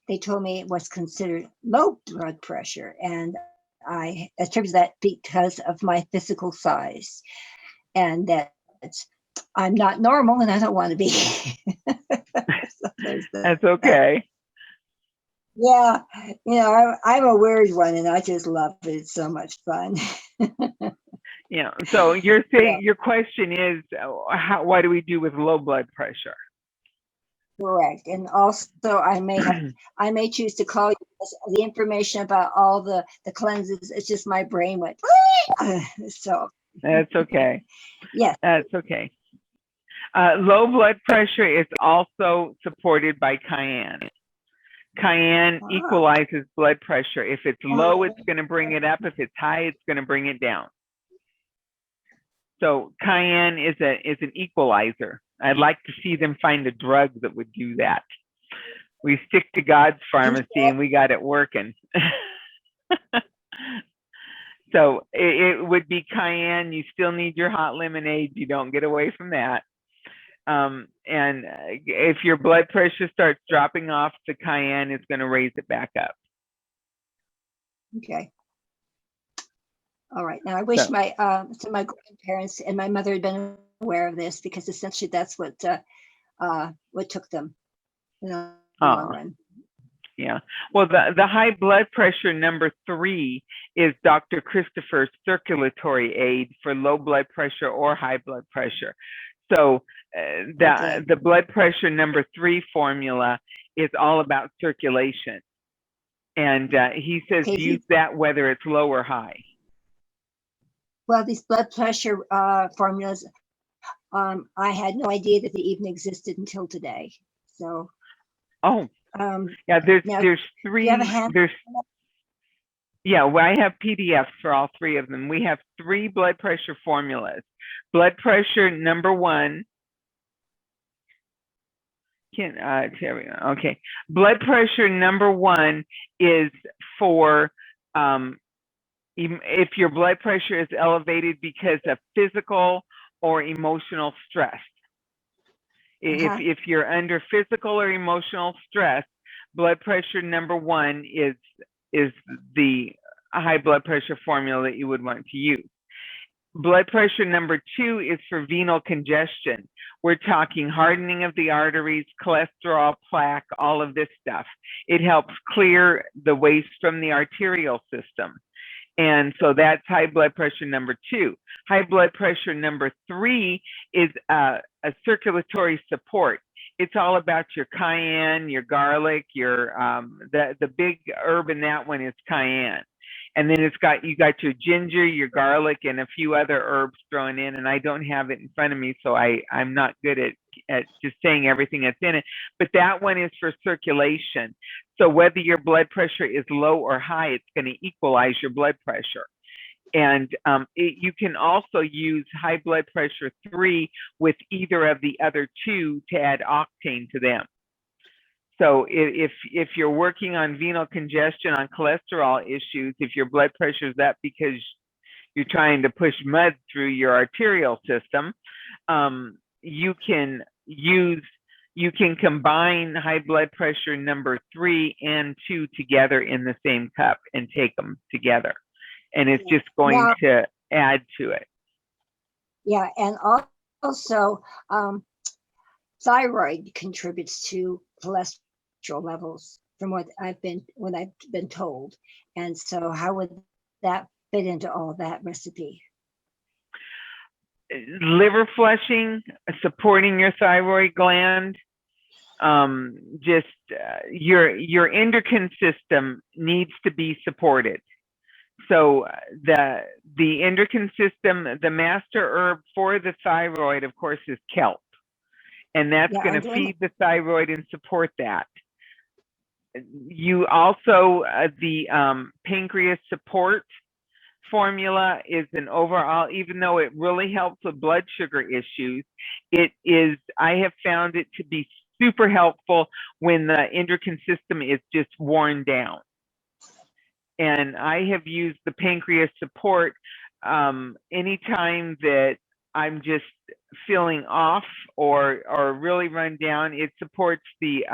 they told me it was considered low blood pressure, and I attribute that because of my physical size, and that I'm not normal and I don't want to be. So That's okay. Yeah, I'm a weird one, and I just love it. It's so much fun. Yeah. So you're saying your question is, what do we do with low blood pressure? Correct. And also, I may choose to call you the information about all the cleanses. It's just my brain went. So that's okay. Yes, that's okay. Low blood pressure is also supported by cayenne. Cayenne Ah. equalizes blood pressure. If it's low, it's going to bring it up. If it's high, it's going to bring it down. So cayenne is an equalizer. I'd like to see them find a drug that would do that. We stick to God's pharmacy and we got it working. So it would be cayenne. You still need your hot lemonade. You don't get away from that. And if your blood pressure starts dropping off, the cayenne is going to raise it back up. Okay. All right. Now I wish So- my grandparents and my mother had been aware of this, because essentially that's what took them in the long run. Yeah. Well, the high blood pressure number 3 is Dr. Christopher's circulatory aid for low blood pressure or high blood pressure. So the blood pressure number 3 formula is all about circulation. And he says Okay. use that whether it's low or high. Well, these blood pressure formulas, I had no idea that they even existed until today. So, Oh, now, there's do 3. you have a hand? Yeah, well, I have PDFs for all 3 of them. We have 3 blood pressure formulas. Blood pressure number 1. There we go. Okay. Blood pressure number 1 is for if your blood pressure is elevated because of physical or emotional stress. If you're under physical or emotional stress, blood pressure number 1 is the high blood pressure formula that you would want to use. Blood pressure number 2 is for venal congestion. We're talking hardening of the arteries, cholesterol, plaque, all of this stuff. It helps clear the waste from the arterial system. And so that's high blood pressure number 2. High blood pressure number 3 is a circulatory support. It's all about your cayenne, your garlic, your the big herb in that one is cayenne. And then you got your ginger, your garlic, and a few other herbs thrown in. And I don't have it in front of me, so I'm not good at just saying everything that's in it. But that one is for circulation. So whether your blood pressure is low or high, it's going to equalize your blood pressure. And you can also use high blood pressure 3 with either of the other 2 to add octane to them. So if you're working on venal congestion, on cholesterol issues, if your blood pressure is up because you're trying to push mud through your arterial system, you can combine high blood pressure number 3 and 2 together in the same cup and take them together. And it's just going to add to it. Yeah, and also thyroid contributes to cholesterol levels, from what I've been told. And so how would that fit into all of that recipe? Liver flushing, supporting your thyroid gland. Your endocrine system needs to be supported. So the endocrine system, the master herb for the thyroid, of course, is kelp. And that's going to feed the thyroid and support that. You also, the pancreas support formula is an overall, even though it really helps with blood sugar issues, I have found it to be super helpful when the endocrine system is just worn down. And I have used the pancreas support anytime that I'm just feeling off or really run down. It supports the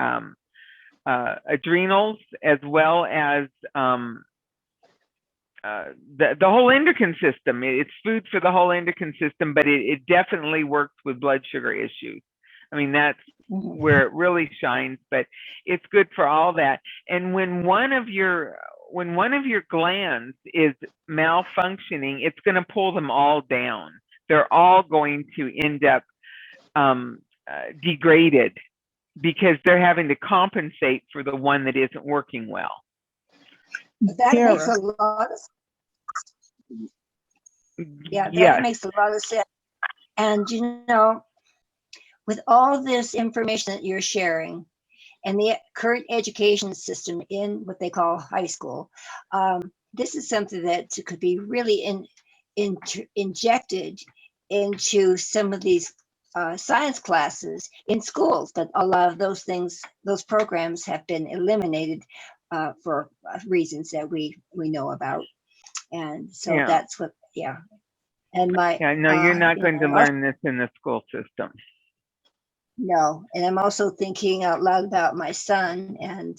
adrenals as well as the whole endocrine system. It's food for the whole endocrine system, but it definitely works with blood sugar issues. I mean, that's where it really shines, but it's good for all that. And when one of your glands is malfunctioning, it's going to pull them all down. They're all going to end up degraded because they're having to compensate for the one that isn't working well. That makes a lot of sense. Yeah, that makes a lot of sense. And with all this information that you're sharing, and the current education system in what they call high school, this is something that could be really injected into some of these science classes in schools. But a lot of those things, those programs have been eliminated for reasons that we know about. And so Yeah. that's what, yeah. And my, Yeah, no, you're not going to know, learn this in the school system. no, and I'm also thinking out loud about my son, and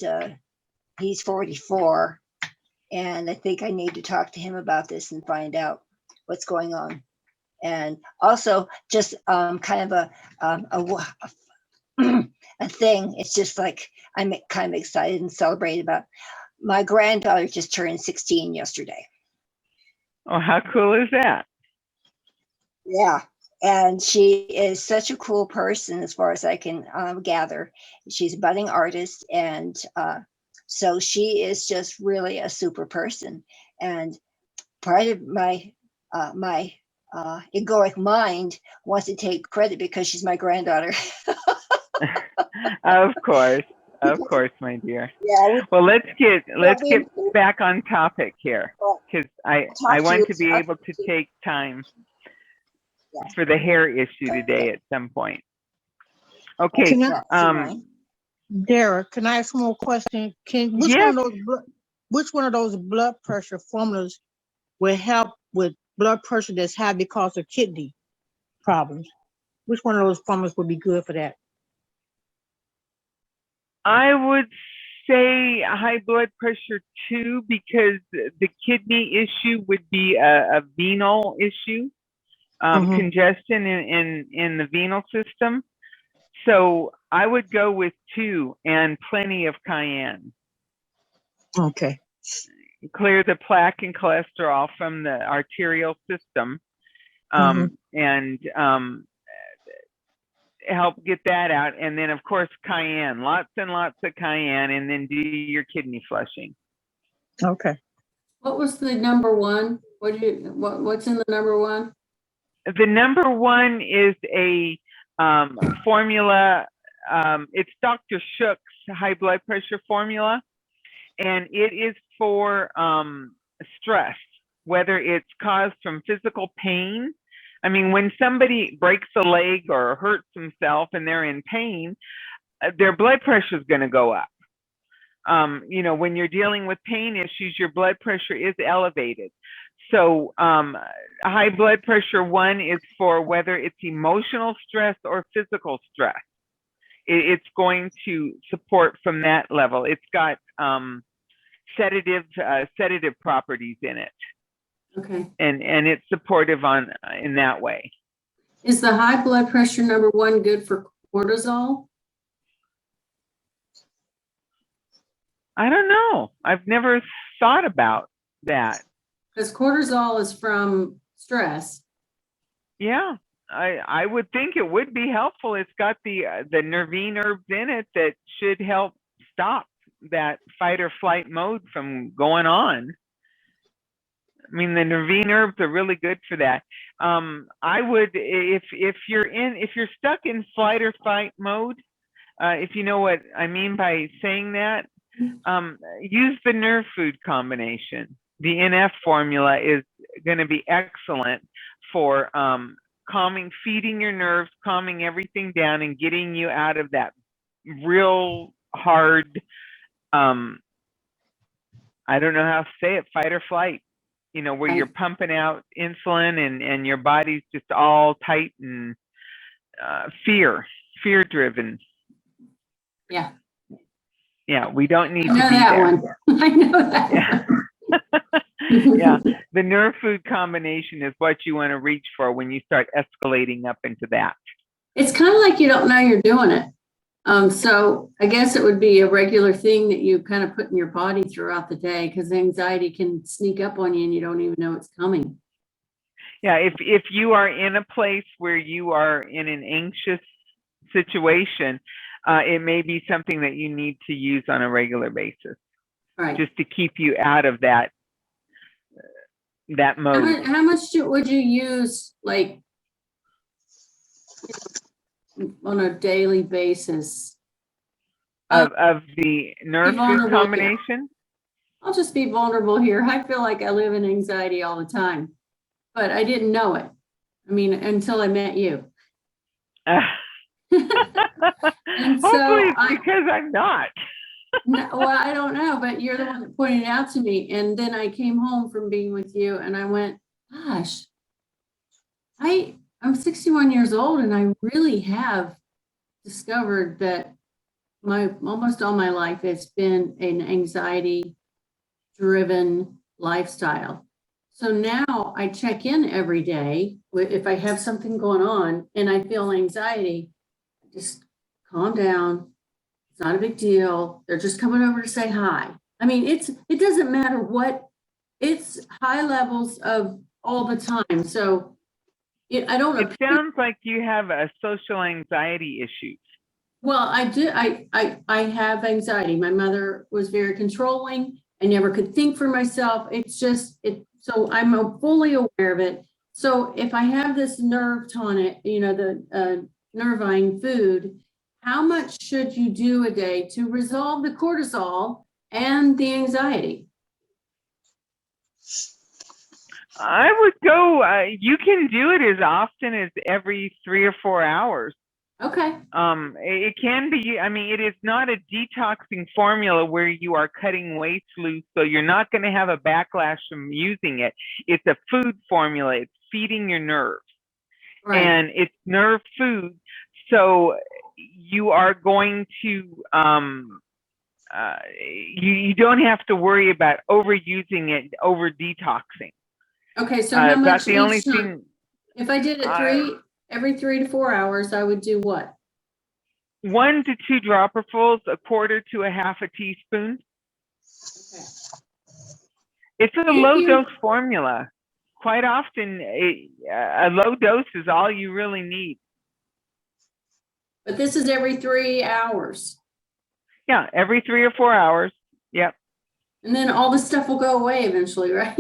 he's 44, and I think I need to talk to him about this and find out what's going on. And also, just kind of a thing. It's just like I'm kind of excited and celebrated about. My granddaughter just turned 16 yesterday. Oh, how cool is that? Yeah. And she is such a cool person as far as I can gather. She's a budding artist. And so she is just really a super person. And part of my egoic mind wants to take credit because she's my granddaughter. Of course, my dear. Yeah. Well, let's get we- back on topic here, because I talk to want you- to be able to take time for the hair issue today at some point. Okay. Can I, Um, Dara, can I ask one more question? Yes. Which one of those blood pressure formulas will help with blood pressure that's high because of kidney problems? Which one of those formulas would be good for that? I would say high blood pressure too, because the kidney issue would be a venal issue, congestion in the venal system. So I would go with 2 and plenty of cayenne. Okay. Clear the plaque and cholesterol from the arterial system, and help get that out. And then, of course, cayenne, lots and lots of cayenne, and then do your kidney flushing. Okay. What was the number one? What's in the number one? The number one is a formula. It's Dr. Shook's high blood pressure formula, and it is for stress, whether it's caused from physical pain. I mean, when somebody breaks a leg or hurts himself and they're in pain, their blood pressure is going to go up. You know, when you're dealing with pain issues, your blood pressure is elevated. So high blood pressure 1 is for whether it's emotional stress or physical stress. It's going to support from that level. It's got sedative properties in it. Okay. And it's supportive in that way. Is the high blood pressure number 1 good for cortisol? I don't know. I've never thought about that. Because cortisol is from stress. Yeah, I would think it would be helpful. It's got the nervine herbs in it that should help stop that fight or flight mode from going on. I mean, the nervine herbs are really good for that. I would, if you're stuck in flight or fight mode, if you know what I mean by saying that, use the nerve food combination. The NF formula is going to be excellent for calming, feeding your nerves, calming everything down, and getting you out of that real hard, I don't know how to say it, fight or flight, you know, where you're pumping out insulin and your body's just all tight and fear driven. Yeah. Yeah, we don't need I know to be that there. one. I know that one. Yeah, the nerve food combination is what you want to reach for when you start escalating up into that. It's kind of like you don't know you're doing it. So I guess it would be a regular thing that you kind of put in your body throughout the day, because anxiety can sneak up on you and you don't even know it's coming. Yeah, if you are in a place where you are in an anxious situation, it may be something that you need to use on a regular basis, Right. just to keep you out of that mode. How much would you use, like, on a daily basis? of the nerve food vulnerable here. combination? I'll just be vulnerable here. I feel like I live in anxiety all the time, but I didn't know it. I mean, until I met you. And so Hopefully it's because I'm not. No, well, I don't know, but you're the one that pointed it out to me. And then I came home from being with you and I went, gosh, I'm 61 years old and I really have discovered that almost all my life it's been an anxiety driven lifestyle. So now I check in every day if I have something going on and I feel anxiety, just calm down. It's not a big deal. They're just coming over to say hi. I mean, it doesn't matter what, it's high levels of all the time. So I don't It sounds like you have a social anxiety issue. Well, I do. I have anxiety. My mother was very controlling. I never could think for myself. It's just so I'm fully aware of it. So if I have this nerve tonic, the nervine food, how much should you do a day to resolve the cortisol and the anxiety? I would go, you can do it as often as every 3 or 4 hours. Okay. It can be, I mean, it is not a detoxing formula where you are cutting waste loose, so you're not going to have a backlash from using it. It's a food formula. It's feeding your nerves. Right. And it's nerve food. So you are going to, you don't have to worry about overusing it, over detoxing. Okay, so how much that's the only each time? thing. If I did it every 3 to 4 hours, I would do what? 1 to 2 dropperfuls, 1/4 to 1/2 a teaspoon. Okay. It's a low dose formula. Quite often, a low dose is all you really need. But this is every 3 hours. Yeah, every 3 or 4 hours. Yep. And then all this stuff will go away eventually, right?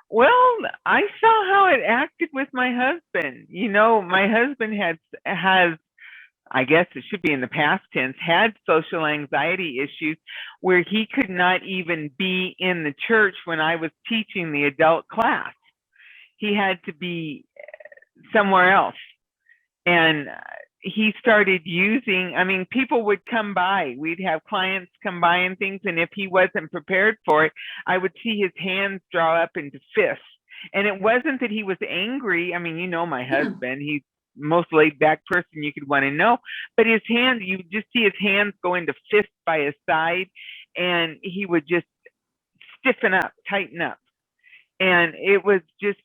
Well, I saw how it acted with my husband. You know, my husband has, I guess it should be in the past tense, had social anxiety issues where he could not even be in the church when I was teaching the adult class. He had to be somewhere else. And he started using, I mean, people would come by. We'd have clients come by and things. And if he wasn't prepared for it, I would see his hands draw up into fists. And it wasn't that he was angry. I mean, you know, my husband, he's the most laid back person you could want to know. But his hands, you would just see his hands go into fists by his side. And he would just stiffen up, tighten up. And it was just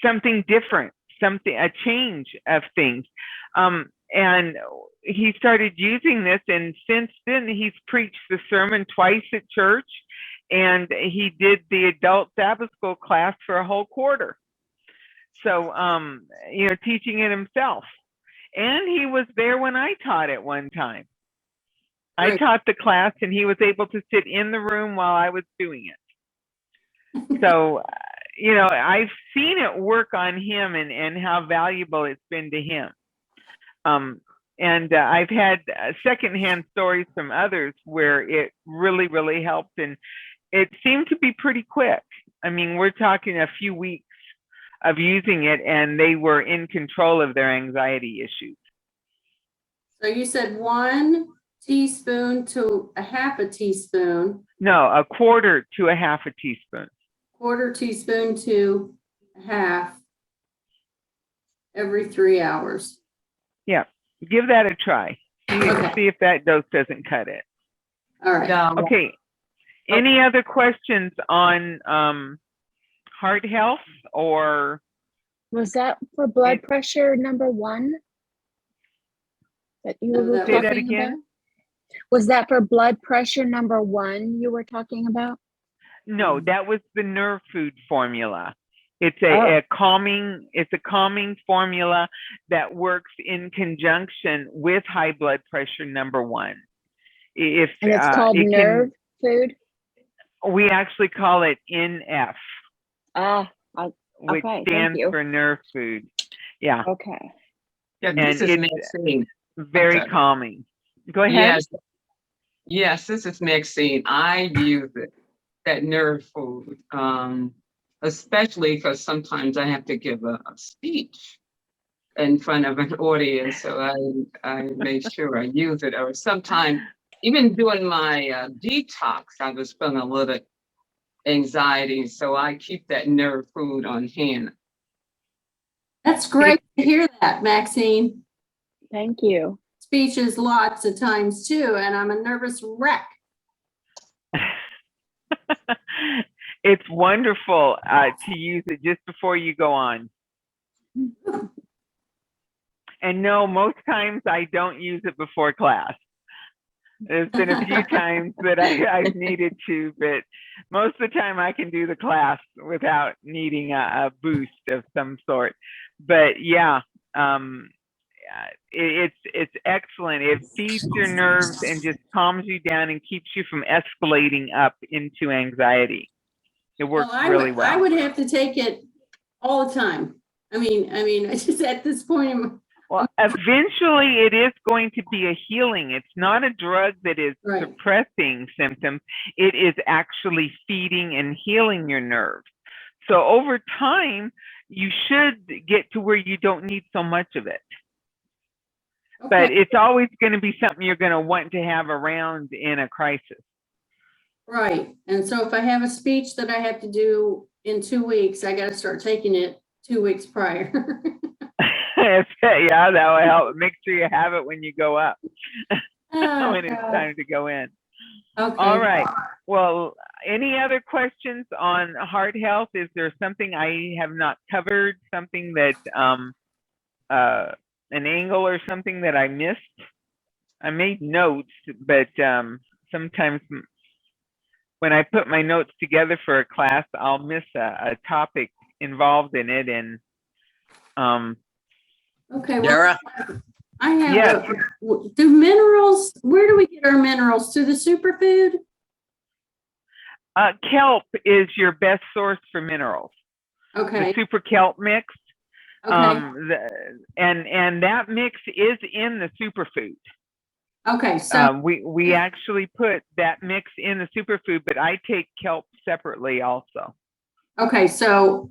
something different, a change of things. And he started using this, and since then he's preached the sermon twice at church, and he did the adult Sabbath school class for a whole quarter. So, you know, teaching it himself. And he was there when I taught it one time. I taught the class, and he was able to sit in the room while I was doing it. So, you know, I've seen it work on him and how valuable it's been to him. And I've had secondhand stories from others where it really, really helped, and it seemed to be pretty quick. I mean, we're talking a few weeks of using it, and they were in control of their anxiety issues. So you said 1 teaspoon to 1/2 teaspoon. No, 1/4 to 1/2 teaspoon. 1/4 teaspoon to 1/2 every 3 hours. Yeah, give that a try. See if that dose doesn't cut it. All right. Okay. Any other questions on heart health, or? Was that for blood pressure number 1 that you were Say that talking again? about? Was that for blood pressure number 1 you were talking about? No, that was the nerve food formula. It's a calming formula that works in conjunction with high blood pressure number 1. And it's called nerve food? We actually call it NF. Which stands for nerve food. Yeah. Okay. Yeah, this is amazing. Very calming. Go ahead. Yes, yes, this is Maxine. I use it, that nerve food, especially because sometimes I have to give a speech in front of an audience, so I make sure I use it. Or sometimes, even doing my detox, I was feeling a little anxiety, so I keep that nerve food on hand. That's great to hear that, Maxine. Thank you. Speeches lots of times too, and I'm a nervous wreck. It's wonderful to use it just before you go on. And no, most times I don't use it before class. There's been a few times that I've needed to, but most of the time I can do the class without needing a boost of some sort. But yeah, it's excellent. It feeds your nerves and just calms you down and keeps you from escalating up into anxiety. It works really well. I would have to take it all the time. I mean, I just at this point. Well, eventually it is going to be a healing. It's not a drug that is Right. suppressing symptoms. It is actually feeding and healing your nerves. So over time, you should get to where you don't need so much of it. But Okay. it's always going to be something you're going to want to have around in a crisis. Right. And so if I have a speech that I have to do in 2 weeks, I got to start taking it 2 weeks prior. Yeah, that will help. Make sure you have it when you go up, Oh, when it's God. time to go in. Okay. All right. Well, any other questions on heart health? Is there something I have not covered? Something that an angle or something that I missed? I made notes, but sometimes when I put my notes together for a class, I'll miss a topic involved in it. And Okay. Well, Dara, I have Yes. do minerals, where do we get our minerals? Through the superfood? kelp is your best source for minerals. Okay. The super kelp mix. Okay. And that mix is in the superfood. Okay. So, We actually put that mix in the superfood, but I take kelp separately also. okay. So,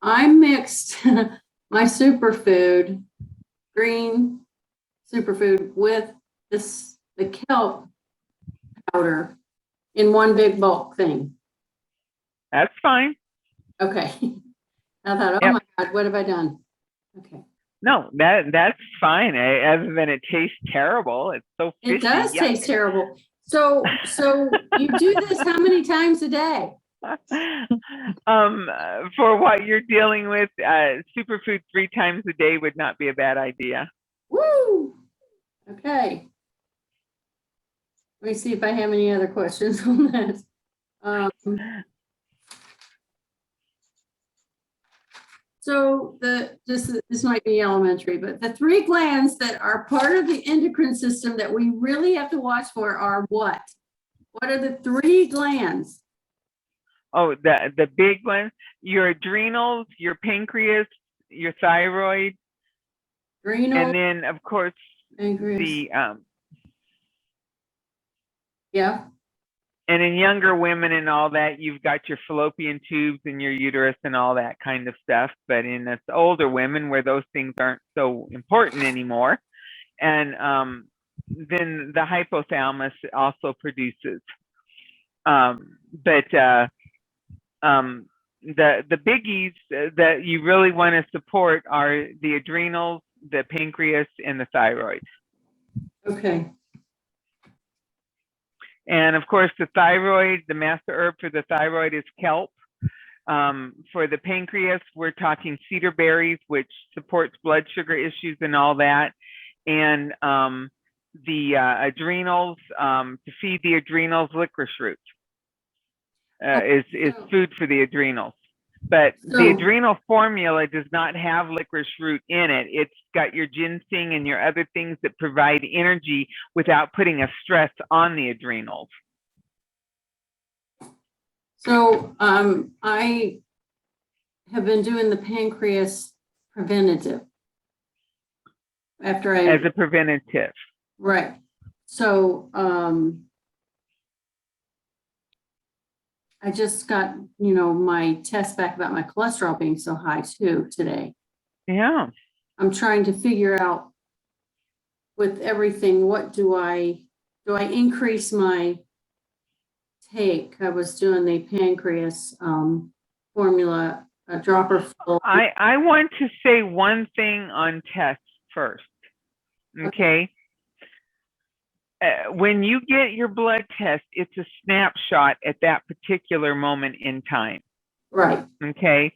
I mixed my superfood, green superfood, with the kelp powder in one big bulk thing. That's fine. Okay. I thought, oh Yep. my God, what have I done? Okay. No, that's fine. Other than it tastes terrible. It's so fishy. It does Yuck. taste terrible. So you do this how many times a day? For what you're dealing with, superfood 3 times a day would not be a bad idea. Woo! Okay. Let me see if I have any other questions on that. So this might be elementary, but the 3 glands that are part of the endocrine system that we really have to watch for are what? What are the 3 glands? Oh, the big ones, your adrenals, your pancreas, your thyroid, Adrenal, and then of course pancreas. the Yeah. and in younger women and all that, you've got your fallopian tubes and your uterus and all that kind of stuff. But in us older women, where those things aren't so important anymore, and then the hypothalamus also produces. The biggies that you really want to support are the adrenals, the pancreas, and the thyroid. Okay. And of course, the thyroid, the master herb for the thyroid is kelp. For the pancreas, we're talking cedar berries, which supports blood sugar issues and all that. And the adrenals, to feed the adrenals, licorice root is food for the adrenals. But the adrenal formula does not have licorice root in it. It's got your ginseng and your other things that provide energy without putting a stress on the adrenals. So I have been doing the pancreas preventative. after as a preventative. right. So, I just got, my test back about my cholesterol being so high too today. Yeah. I'm trying to figure out with everything, what do I increase my take? I was doing the pancreas formula, a dropper full. I want to say one thing on tests first. Okay. When you get your blood test, it's a snapshot at that particular moment in time. Right. Okay.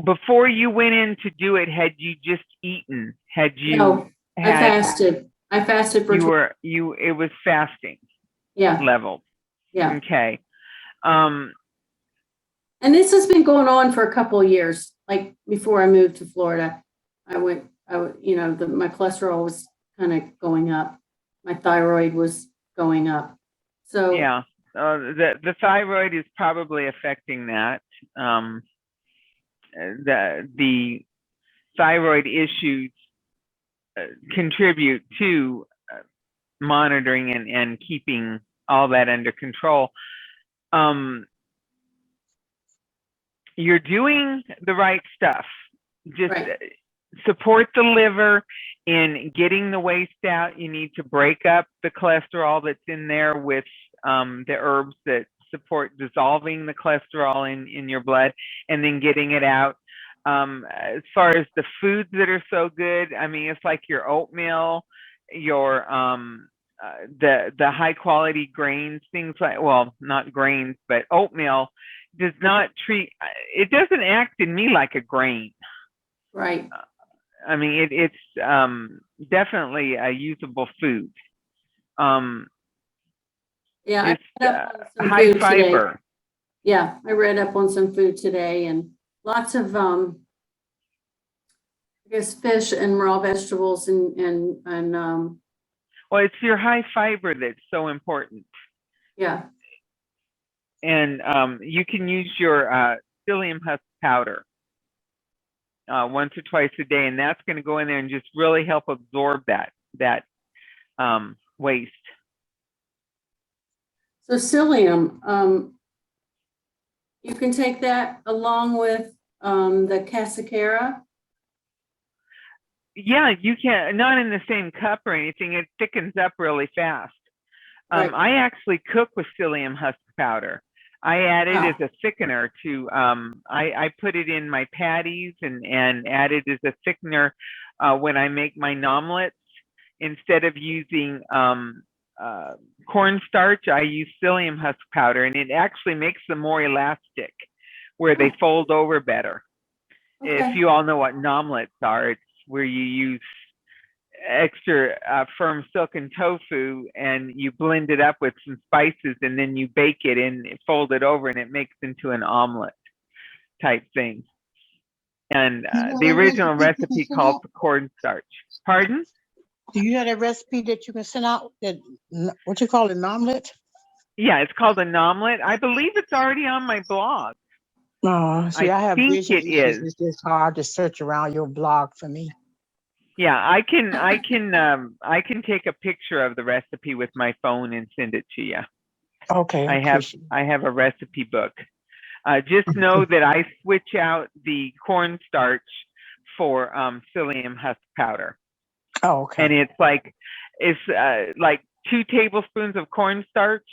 Before you went in to do it, had you just eaten? Had you No, I had, fasted. I fasted for it was fasting yeah. level. Yeah. Okay. And this has been going on for a couple of years. Like before I moved to Florida, my cholesterol was kind of going up. My thyroid was going up. So yeah, the thyroid is probably affecting that. The thyroid issues contribute to monitoring and keeping all that under control. You're doing the right stuff. Just right. support the liver in getting the waste out. You need to break up the cholesterol that's in there with the herbs that support dissolving the cholesterol in your blood and then getting it out. As far as the foods that are so good, I mean, it's like your oatmeal, your the high quality grains, things like, well, not grains, but oatmeal does not treat, it doesn't act in me like a grain. Right. I mean, it's definitely a usable food. Yeah. It's high fiber. Today. Yeah, I read up on some food today and lots of I guess fish and raw vegetables and well, it's your high fiber that's so important. Yeah. And you can use your psyllium husk powder once or twice a day, and that's going to go in there and just really help absorb that waste. So psyllium, you can take that along with the cascara. Yeah, you can, not in the same cup or anything. It thickens up really fast. Right. I actually cook with psyllium husk powder. I add it as a thickener to, I put it in my patties and add it as a thickener when I make my omelets. Instead of using cornstarch, I use psyllium husk powder, and it actually makes them more elastic, where they fold over better. Okay. If you all know what omelets are, it's where you use extra firm silken tofu and you blend it up with some spices and then you bake it and fold it over and it makes into an omelet type thing. And the original recipe called for cornstarch. Pardon? Do you have a recipe that you can send out? That what you call it, an omelet? Yeah, it's called an omelet. I believe it's already on my blog. No, see, I have think vision it issues. is. It's just hard to search around your blog for me. Yeah, I can take a picture of the recipe with my phone and send it to you. Okay, I have a recipe book. Just know that I switch out the cornstarch for psyllium husk powder. Oh, okay. And it's like 2 tablespoons of cornstarch,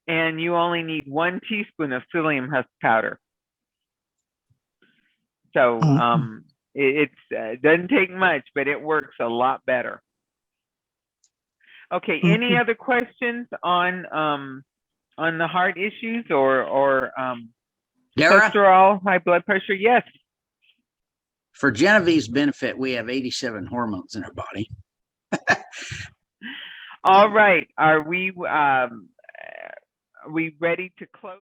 and you only need 1 teaspoon of psyllium husk powder. So it doesn't take much, but it works a lot better. Okay, any other questions on the heart issues or cholesterol, high blood pressure? Yes. For Genevieve's benefit, we have 87 hormones in our body. All right. Are we ready to close?